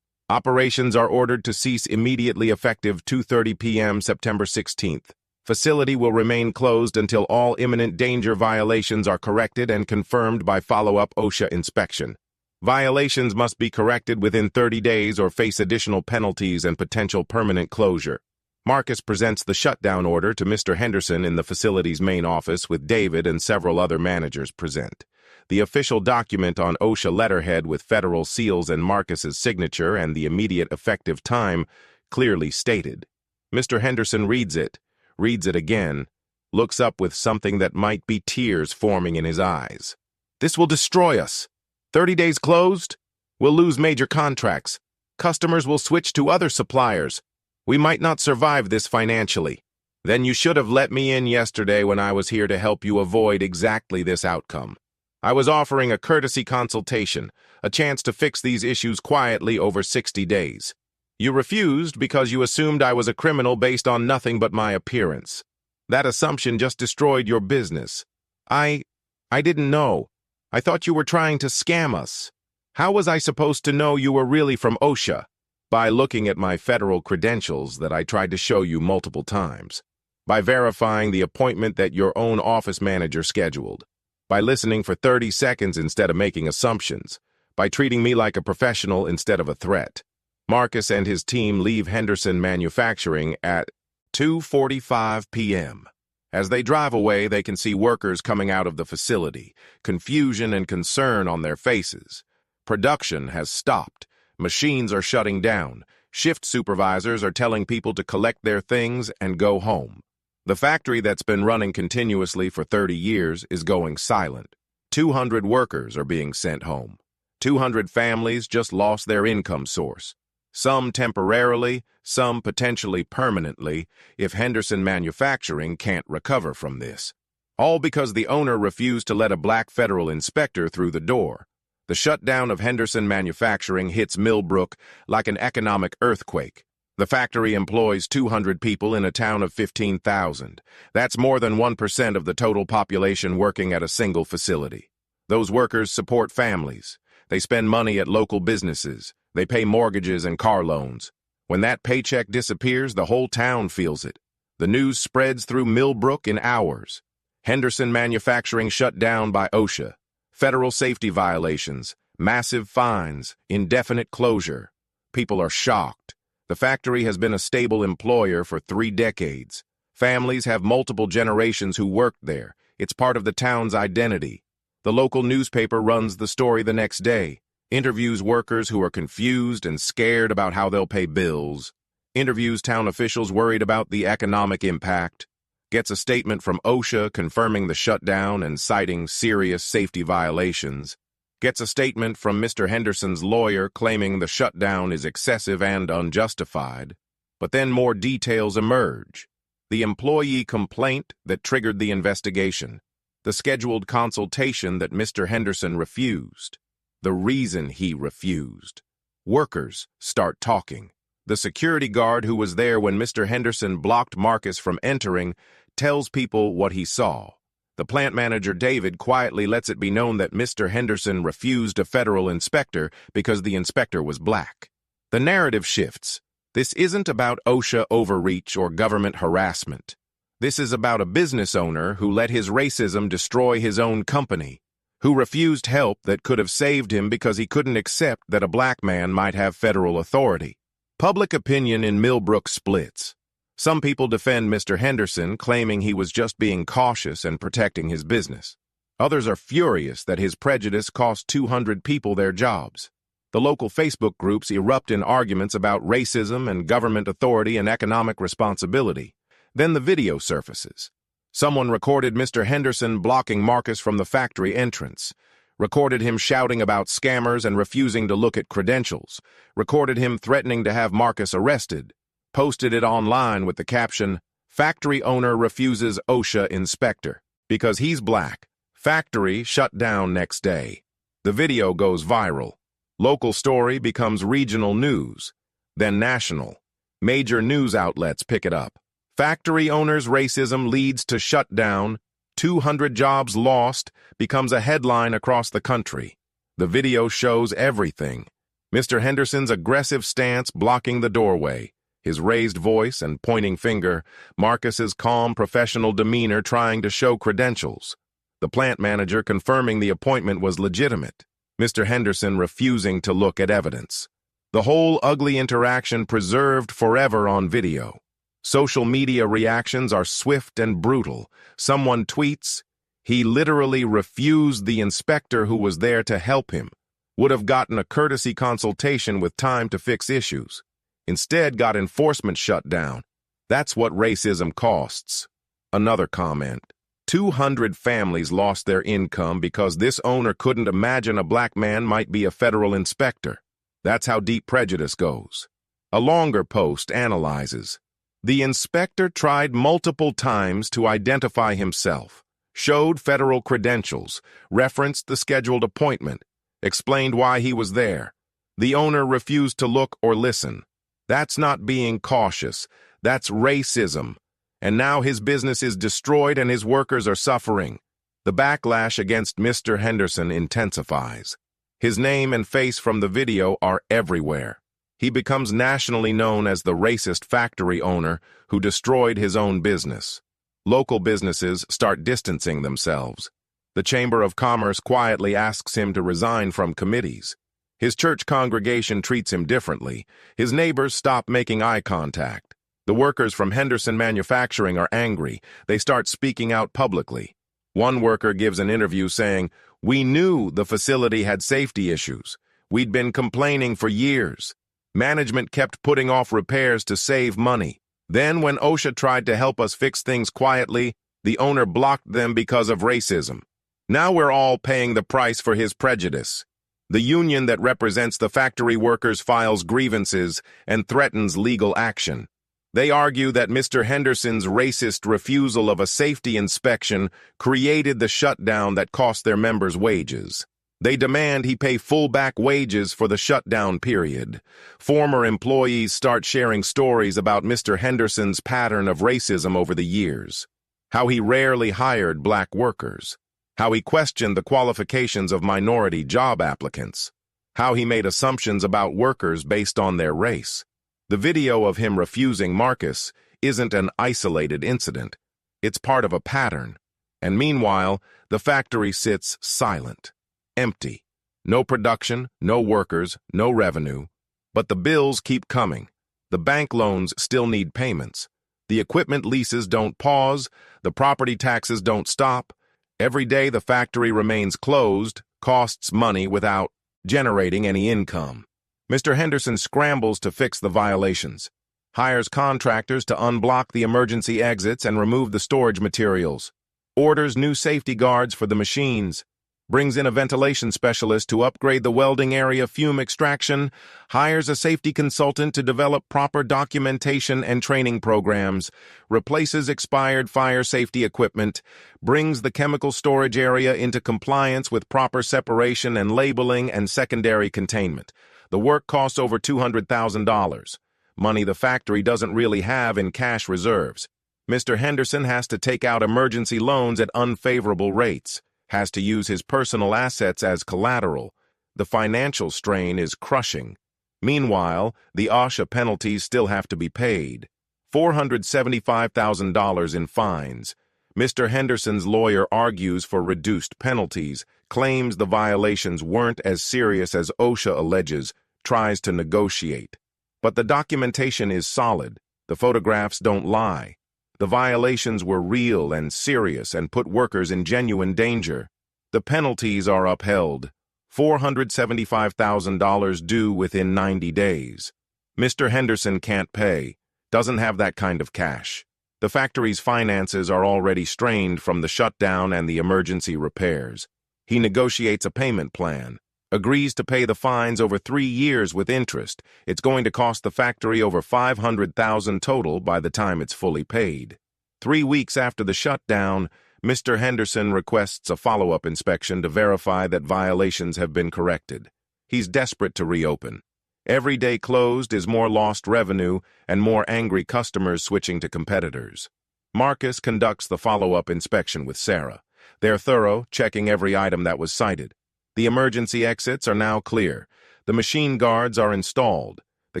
Operations are ordered to cease immediately effective 2:30 p.m. September 16th. Facility will remain closed until all imminent danger violations are corrected and confirmed by follow-up OSHA inspection. Violations must be corrected within 30 days or face additional penalties and potential permanent closure. Marcus presents the shutdown order to Mr. Henderson in the facility's main office with David and several other managers present. The official document on OSHA letterhead with federal seals and Marcus's signature and the immediate effective time clearly stated. Mr. Henderson reads it again, looks up with something that might be tears forming in his eyes. This will destroy us. 30 days closed? We'll lose major contracts. Customers will switch to other suppliers. We might not survive this financially. Then you should have let me in yesterday when I was here to help you avoid exactly this outcome. I was offering a courtesy consultation, a chance to fix these issues quietly over 60 days. You refused because you assumed I was a criminal based on nothing but my appearance. That assumption just destroyed your business. I didn't know. I thought you were trying to scam us. How was I supposed to know you were really from OSHA? By looking at my federal credentials that I tried to show you multiple times. By verifying the appointment that your own office manager scheduled. By listening for 30 seconds instead of making assumptions. By treating me like a professional instead of a threat. Marcus and his team leave Henderson Manufacturing at 2:45 p.m. As they drive away, they can see workers coming out of the facility, confusion and concern on their faces. Production has stopped. Machines are shutting down. Shift supervisors are telling people to collect their things and go home. The factory that's been running continuously for 30 years is going silent. 200 workers are being sent home. 200 families just lost their income source. Some temporarily, some potentially permanently, if Henderson Manufacturing can't recover from this. All because the owner refused to let a black federal inspector through the door. The shutdown of Henderson Manufacturing hits Millbrook like an economic earthquake. The factory employs 200 people in a town of 15,000. That's more than 1% of the total population working at a single facility. Those workers support families. They spend money at local businesses. They pay mortgages and car loans. When that paycheck disappears, the whole town feels it. The news spreads through Millbrook in hours. Henderson Manufacturing shut down by OSHA. Federal safety violations, massive fines, indefinite closure. People are shocked. The factory has been a stable employer for 3 decades. Families have multiple generations who worked there. It's part of the town's identity. The local newspaper runs the story the next day, interviews workers who are confused and scared about how they'll pay bills, interviews town officials worried about the economic impact, gets a statement from OSHA confirming the shutdown and citing serious safety violations, gets a statement from Mr. Henderson's lawyer claiming the shutdown is excessive and unjustified. But then more details emerge. The employee complaint that triggered the investigation, the scheduled consultation that Mr. Henderson refused, the reason he refused. Workers start talking. The security guard who was there when Mr. Henderson blocked Marcus from entering tells people what he saw. The plant manager, David, quietly lets it be known that Mr. Henderson refused a federal inspector because the inspector was black. The narrative shifts. This isn't about OSHA overreach or government harassment. This is about a business owner who let his racism destroy his own company, who refused help that could have saved him because he couldn't accept that a black man might have federal authority. Public opinion in Millbrook splits. Some people defend Mr. Henderson, claiming he was just being cautious and protecting his business. Others are furious that his prejudice cost 200 people their jobs. The local Facebook groups erupt in arguments about racism and government authority and economic responsibility. Then the video surfaces. Someone recorded Mr. Henderson blocking Marcus from the factory entrance, recorded him shouting about scammers and refusing to look at credentials, recorded him threatening to have Marcus arrested, posted it online with the caption, "Factory owner refuses OSHA inspector. Because he's black. Factory shut down next day." The video goes viral. Local story becomes regional news, then national. Major news outlets pick it up. Factory owner's racism leads to shutdown. 200 jobs lost becomes a headline across the country. The video shows everything. Mr. Henderson's aggressive stance blocking the doorway, his raised voice and pointing finger, Marcus's calm professional demeanor trying to show credentials. The plant manager confirming the appointment was legitimate. Mr. Henderson refusing to look at evidence. The whole ugly interaction preserved forever on video. Social media reactions are swift and brutal. Someone tweets, "He literally refused the inspector who was there to help him. Would have gotten a courtesy consultation with time to fix issues. Instead got enforcement shut down. That's what racism costs." Another comment. 200 families lost their income because this owner couldn't imagine a black man might be a federal inspector. That's how deep prejudice goes. A longer post analyzes. The inspector tried multiple times to identify himself, showed federal credentials, referenced the scheduled appointment, explained why he was there. The owner refused to look or listen. That's not being cautious. That's racism. And now his business is destroyed and his workers are suffering. The backlash against Mr. Henderson intensifies. His name and face from the video are everywhere. He becomes nationally known as the racist factory owner who destroyed his own business. Local businesses start distancing themselves. The Chamber of Commerce quietly asks him to resign from committees. His church congregation treats him differently. His neighbors stop making eye contact. The workers from Henderson Manufacturing are angry. They start speaking out publicly. One worker gives an interview saying, "We knew the facility had safety issues. We'd been complaining for years. Management kept putting off repairs to save money. Then when OSHA tried to help us fix things quietly, the owner blocked them because of racism. Now we're all paying the price for his prejudice." The union that represents the factory workers files grievances and threatens legal action. They argue that Mr. Henderson's racist refusal of a safety inspection created the shutdown that cost their members wages. They demand he pay full back wages for the shutdown period. Former employees start sharing stories about Mr. Henderson's pattern of racism over the years. How he rarely hired black workers. How he questioned the qualifications of minority job applicants. How he made assumptions about workers based on their race. The video of him refusing Marcus isn't an isolated incident. It's part of a pattern. And meanwhile, the factory sits silent, empty. No production, no workers, no revenue. But the bills keep coming. The bank loans still need payments. The equipment leases don't pause. The property taxes don't stop. Every day the factory remains closed, costs money without generating any income. Mr. Henderson scrambles to fix the violations, hires contractors to unblock the emergency exits and remove the storage materials, orders new safety guards for the machines, brings in a ventilation specialist to upgrade the welding area fume extraction, hires a safety consultant to develop proper documentation and training programs, replaces expired fire safety equipment, brings the chemical storage area into compliance with proper separation and labeling and secondary containment. The work costs over $200,000, money the factory doesn't really have in cash reserves. Mr. Henderson has to take out emergency loans at unfavorable rates, has to use his personal assets as collateral. The financial strain is crushing. Meanwhile, the OSHA penalties still have to be paid. $475,000 in fines. Mr. Henderson's lawyer argues for reduced penalties, claims the violations weren't as serious as OSHA alleges, tries to negotiate. But the documentation is solid. The photographs don't lie. The violations were real and serious and put workers in genuine danger. The penalties are upheld. $475,000 due within 90 days. Mr. Henderson can't pay, doesn't have that kind of cash. The factory's finances are already strained from the shutdown and the emergency repairs. He negotiates a payment plan, agrees to pay the fines over 3 years with interest. It's going to cost the factory over $500,000 total by the time it's fully paid. 3 weeks after the shutdown, Mr. Henderson requests a follow-up inspection to verify that violations have been corrected. He's desperate to reopen. Every day closed is more lost revenue and more angry customers switching to competitors. Marcus conducts the follow-up inspection with Sarah. They're thorough, checking every item that was cited. The emergency exits are now clear. The machine guards are installed. The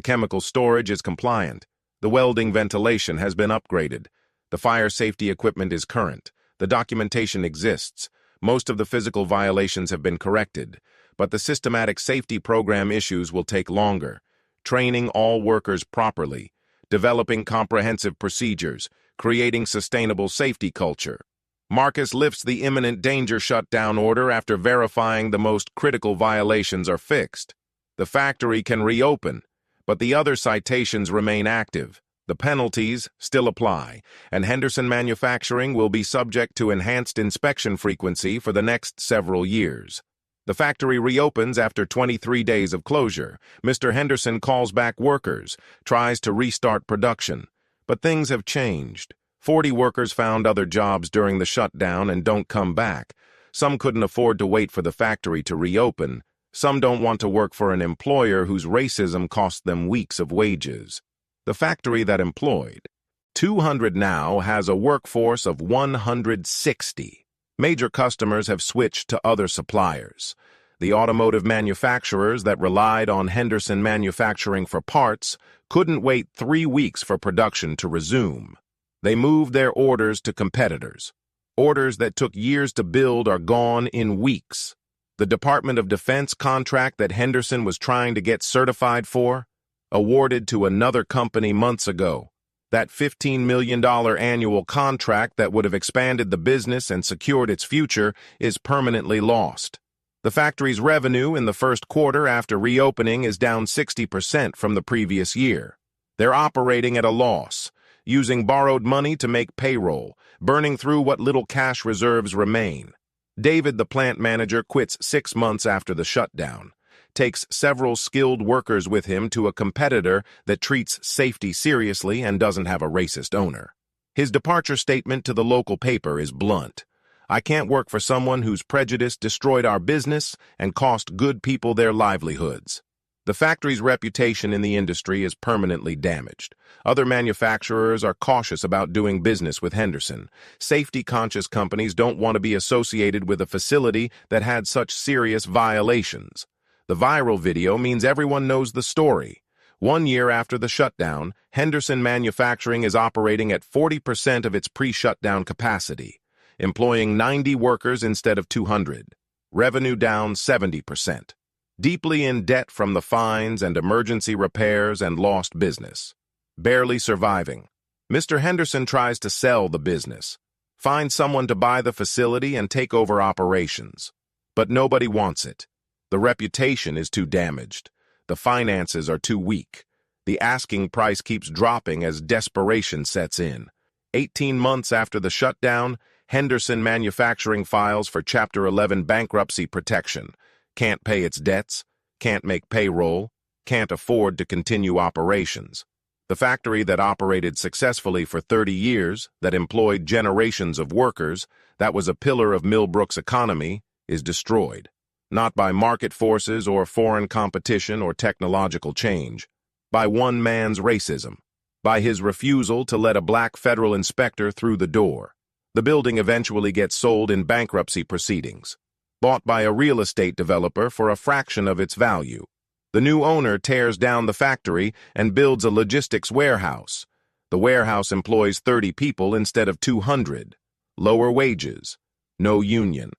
chemical storage is compliant. The welding ventilation has been upgraded. The fire safety equipment is current. The documentation exists. Most of the physical violations have been corrected, but the systematic safety program issues will take longer. Training all workers properly, developing comprehensive procedures, creating sustainable safety culture. Marcus lifts the imminent danger shutdown order after verifying the most critical violations are fixed. The factory can reopen, but the other citations remain active. The penalties still apply, and Henderson Manufacturing will be subject to enhanced inspection frequency for the next several years. The factory reopens after 23 days of closure. Mr. Henderson calls back workers, tries to restart production. But things have changed. 40 workers found other jobs during the shutdown and don't come back. Some couldn't afford to wait for the factory to reopen. Some don't want to work for an employer whose racism cost them weeks of wages. The factory that employed 200 now has a workforce of 160. Major customers have switched to other suppliers. The automotive manufacturers that relied on Henderson Manufacturing for parts couldn't wait 3 weeks for production to resume. They moved their orders to competitors. Orders that took years to build are gone in weeks. The Department of Defense contract that Henderson was trying to get certified for, awarded to another company months ago. That $15 million annual contract that would have expanded the business and secured its future is permanently lost. The factory's revenue in the first quarter after reopening is down 60% from the previous year. They're operating at a loss, using borrowed money to make payroll, burning through what little cash reserves remain. David, the plant manager, quits 6 months after the shutdown, takes several skilled workers with him to a competitor that treats safety seriously and doesn't have a racist owner. His departure statement to the local paper is blunt. I can't work for someone whose prejudice destroyed our business and cost good people their livelihoods. The factory's reputation in the industry is permanently damaged. Other manufacturers are cautious about doing business with Henderson. Safety-conscious companies don't want to be associated with a facility that had such serious violations. The viral video means everyone knows the story. 1 year after the shutdown, Henderson Manufacturing is operating at 40% of its pre-shutdown capacity. employing 90 workers instead of 200. Revenue down 70%. Deeply in debt from the fines and emergency repairs and lost business. Barely surviving. Mr. Henderson tries to sell the business. Find someone to buy the facility and take over operations. But nobody wants it. The reputation is too damaged. The finances are too weak. The asking price keeps dropping as desperation sets in. 18 months after the shutdown, Henderson Manufacturing files for Chapter 11 bankruptcy protection. Can't pay its debts, can't make payroll, can't afford to continue operations. The factory that operated successfully for 30 years, that employed generations of workers, that was a pillar of Millbrook's economy, is destroyed. Not by market forces or foreign competition or technological change. By one man's racism. By his refusal to let a black federal inspector through the door. The building eventually gets sold in bankruptcy proceedings. Bought by a real estate developer for a fraction of its value. The new owner tears down the factory and builds a logistics warehouse. The warehouse employs 30 people instead of 200. Lower wages. No union.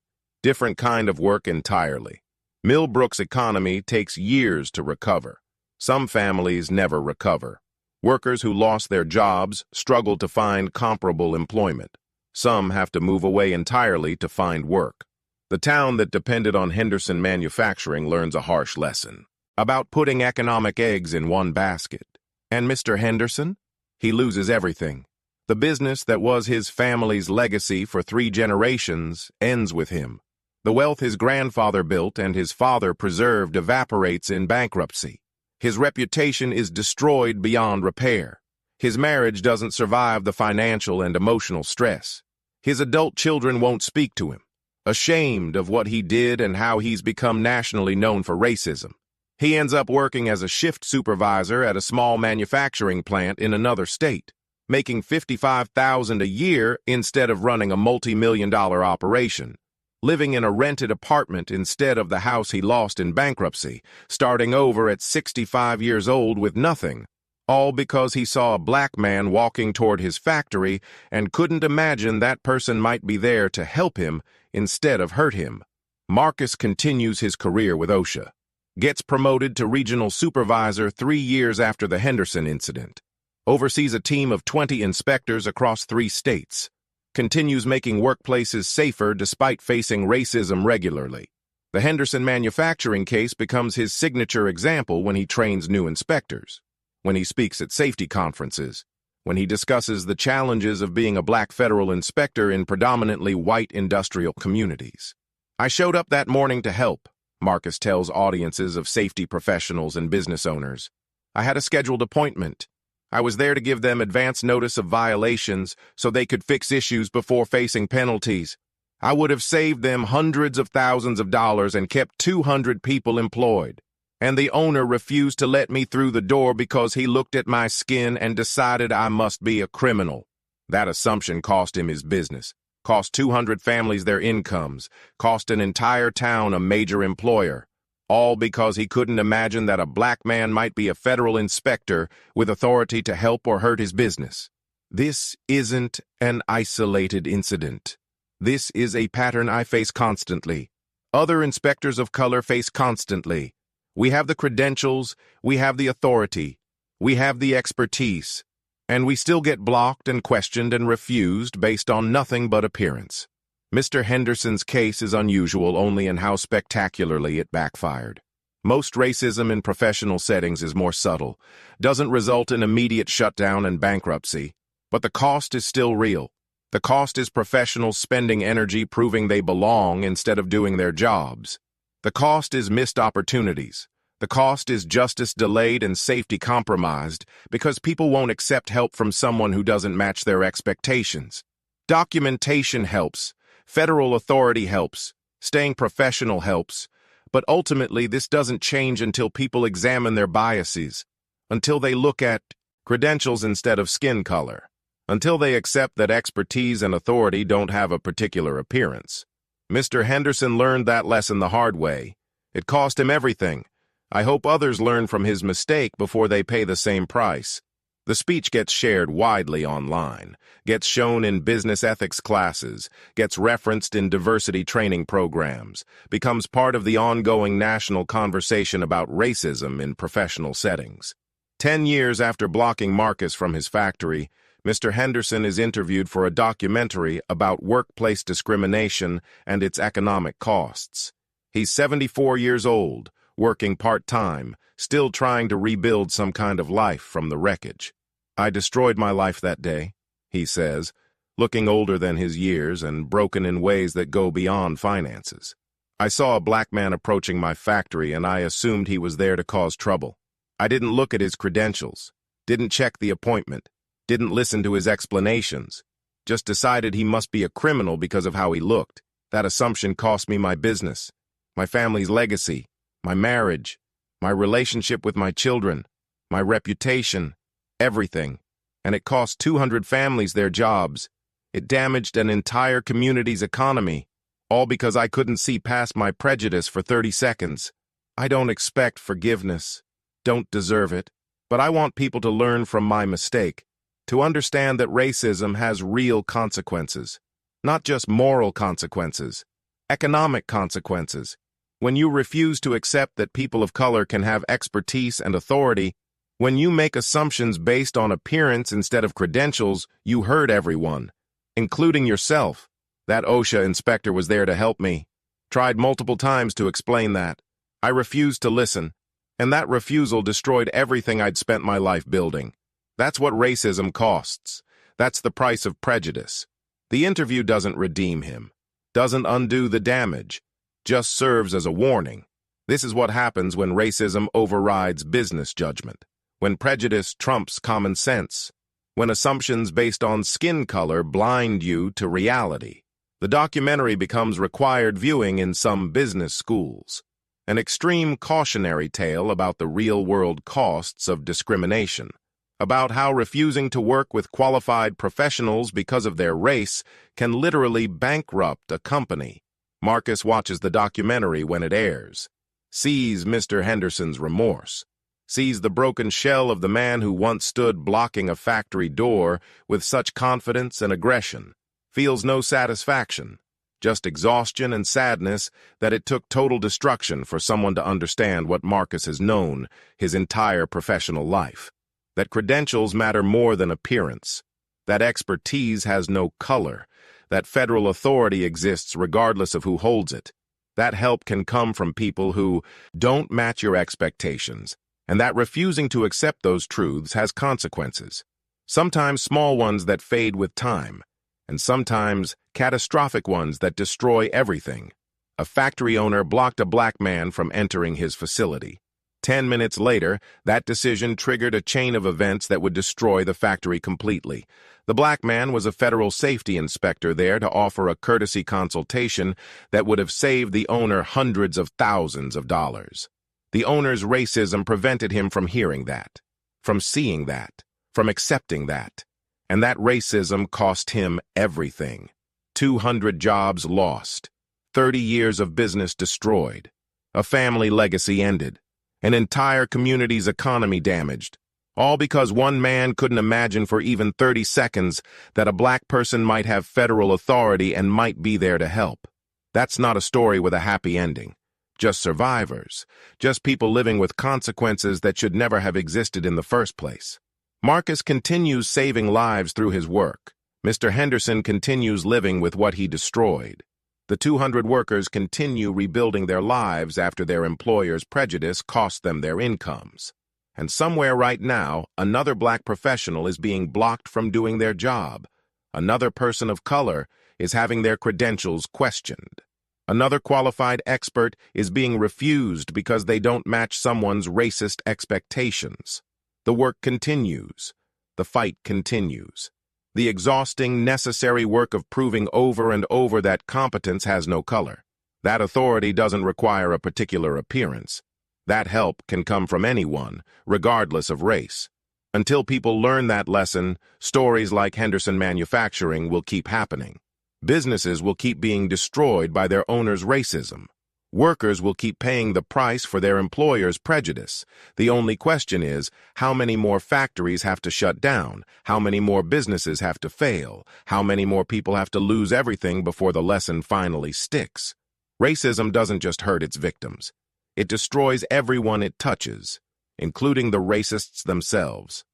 Different kind of work entirely. Millbrook's economy takes years to recover. Some families never recover. Workers who lost their jobs struggle to find comparable employment. Some have to move away entirely to find work. The town that depended on Henderson Manufacturing learns a harsh lesson about putting economic eggs in one basket. And Mr. Henderson? He loses everything. The business that was his family's legacy for 3 generations ends with him. The wealth his grandfather built and his father preserved evaporates in bankruptcy. His reputation is destroyed beyond repair. His marriage doesn't survive the financial and emotional stress. His adult children won't speak to him, ashamed of what he did and how he's become nationally known for racism. He ends up working as a shift supervisor at a small manufacturing plant in another state, making $55,000 a year instead of running a multi-million-dollar operation, living in a rented apartment instead of the house he lost in bankruptcy, starting over at 65 years old with nothing, all because he saw a black man walking toward his factory and couldn't imagine that person might be there to help him instead of hurt him. Marcus continues his career with OSHA. Gets promoted to regional supervisor 3 years after the Henderson incident. Oversees a team of 20 inspectors across 3 states. Continues making workplaces safer despite facing racism regularly. The Henderson Manufacturing case becomes his signature example when he trains new inspectors, when he speaks at safety conferences, when he discusses the challenges of being a black federal inspector in predominantly white industrial communities. I showed up that morning to help, Marcus tells audiences of safety professionals and business owners. I had a scheduled appointment. I was there to give them advance notice of violations so they could fix issues before facing penalties. I would have saved them hundreds of thousands of dollars and kept 200 people employed. And the owner refused to let me through the door because he looked at my skin and decided I must be a criminal. That assumption cost him his business. Cost 200 families their incomes, cost an entire town a major employer, all because he couldn't imagine that a black man might be a federal inspector with authority to help or hurt his business. This isn't an isolated incident. This is a pattern I face constantly. Other inspectors of color face constantly. We have the credentials, we have the authority, we have the expertise. And we still get blocked and questioned and refused based on nothing but appearance. Mr. Henderson's case is unusual only in how spectacularly it backfired. Most racism in professional settings is more subtle, doesn't result in immediate shutdown and bankruptcy, but the cost is still real. The cost is professionals spending energy proving they belong instead of doing their jobs. The cost is missed opportunities. The cost is justice delayed and safety compromised because people won't accept help from someone who doesn't match their expectations. Documentation helps. Federal authority helps. Staying professional helps. But ultimately, this doesn't change until people examine their biases, until they look at credentials instead of skin color, until they accept that expertise and authority don't have a particular appearance. Mr. Henderson learned that lesson the hard way. It cost him everything. I hope others learn from his mistake before they pay the same price. The speech gets shared widely online, gets shown in business ethics classes, gets referenced in diversity training programs, becomes part of the ongoing national conversation about racism in professional settings. 10 years after blocking Marcus from his factory, Mr. Henderson is interviewed for a documentary about workplace discrimination and its economic costs. He's 74 years old, working part-time, still trying to rebuild some kind of life from the wreckage. "I destroyed my life that day," he says, looking older than his years and broken in ways that go beyond finances. "I saw a black man approaching my factory and I assumed he was there to cause trouble. I didn't look at his credentials, didn't check the appointment, didn't listen to his explanations, just decided he must be a criminal because of how he looked. That assumption cost me my business, my family's legacy, my marriage, my relationship with my children, my reputation, everything. And it cost 200 families their jobs. It damaged an entire community's economy, all because I couldn't see past my prejudice for 30 seconds. I don't expect forgiveness, don't deserve it, but I want people to learn from my mistake, to understand that racism has real consequences, not just moral consequences, economic consequences. When you refuse to accept that people of color can have expertise and authority, when you make assumptions based on appearance instead of credentials, you hurt everyone, including yourself. That OSHA inspector was there to help me. Tried multiple times to explain that. I refused to listen, and that refusal destroyed everything I'd spent my life building. That's what racism costs. That's the price of prejudice. The interview doesn't redeem him, doesn't undo the damage, just serves as a warning. This is what happens when racism overrides business judgment, when prejudice trumps common sense, when assumptions based on skin color blind you to reality. The documentary becomes required viewing in some business schools, an extreme cautionary tale about the real-world costs of discrimination, about how refusing to work with qualified professionals because of their race can literally bankrupt a company. Marcus watches the documentary when it airs, sees Mr. Henderson's remorse, sees the broken shell of the man who once stood blocking a factory door with such confidence and aggression, feels no satisfaction, just exhaustion and sadness that it took total destruction for someone to understand what Marcus has known his entire professional life, that credentials matter more than appearance, that expertise has no color, that federal authority exists regardless of who holds it, that help can come from people who don't match your expectations, and that refusing to accept those truths has consequences, sometimes small ones that fade with time, and sometimes catastrophic ones that destroy everything. A factory owner blocked a black man from entering his facility. 10 minutes later, that decision triggered a chain of events that would destroy the factory completely. The black man was a federal safety inspector there to offer a courtesy consultation that would have saved the owner hundreds of thousands of dollars. The owner's racism prevented him from hearing that, from seeing that, from accepting that. And that racism cost him everything. 200 jobs lost, 30 years of business destroyed, a family legacy ended, an entire community's economy damaged, all because one man couldn't imagine for even 30 seconds that a black person might have federal authority and might be there to help. That's not a story with a happy ending. Just survivors, just people living with consequences that should never have existed in the first place. Marcus continues saving lives through his work. Mr. Henderson continues living with what he destroyed. The 200 workers continue rebuilding their lives after their employer's prejudice cost them their incomes. And somewhere right now, another black professional is being blocked from doing their job. Another person of color is having their credentials questioned. Another qualified expert is being refused because they don't match someone's racist expectations. The work continues. The fight continues. The exhausting, necessary work of proving over and over that competence has no color. That authority doesn't require a particular appearance. That help can come from anyone, regardless of race. Until people learn that lesson, stories like Henderson Manufacturing will keep happening. Businesses will keep being destroyed by their owners' racism. Workers will keep paying the price for their employer's prejudice. The only question is, how many more factories have to shut down? How many more businesses have to fail? How many more people have to lose everything before the lesson finally sticks? Racism doesn't just hurt its victims. It destroys everyone it touches, including the racists themselves.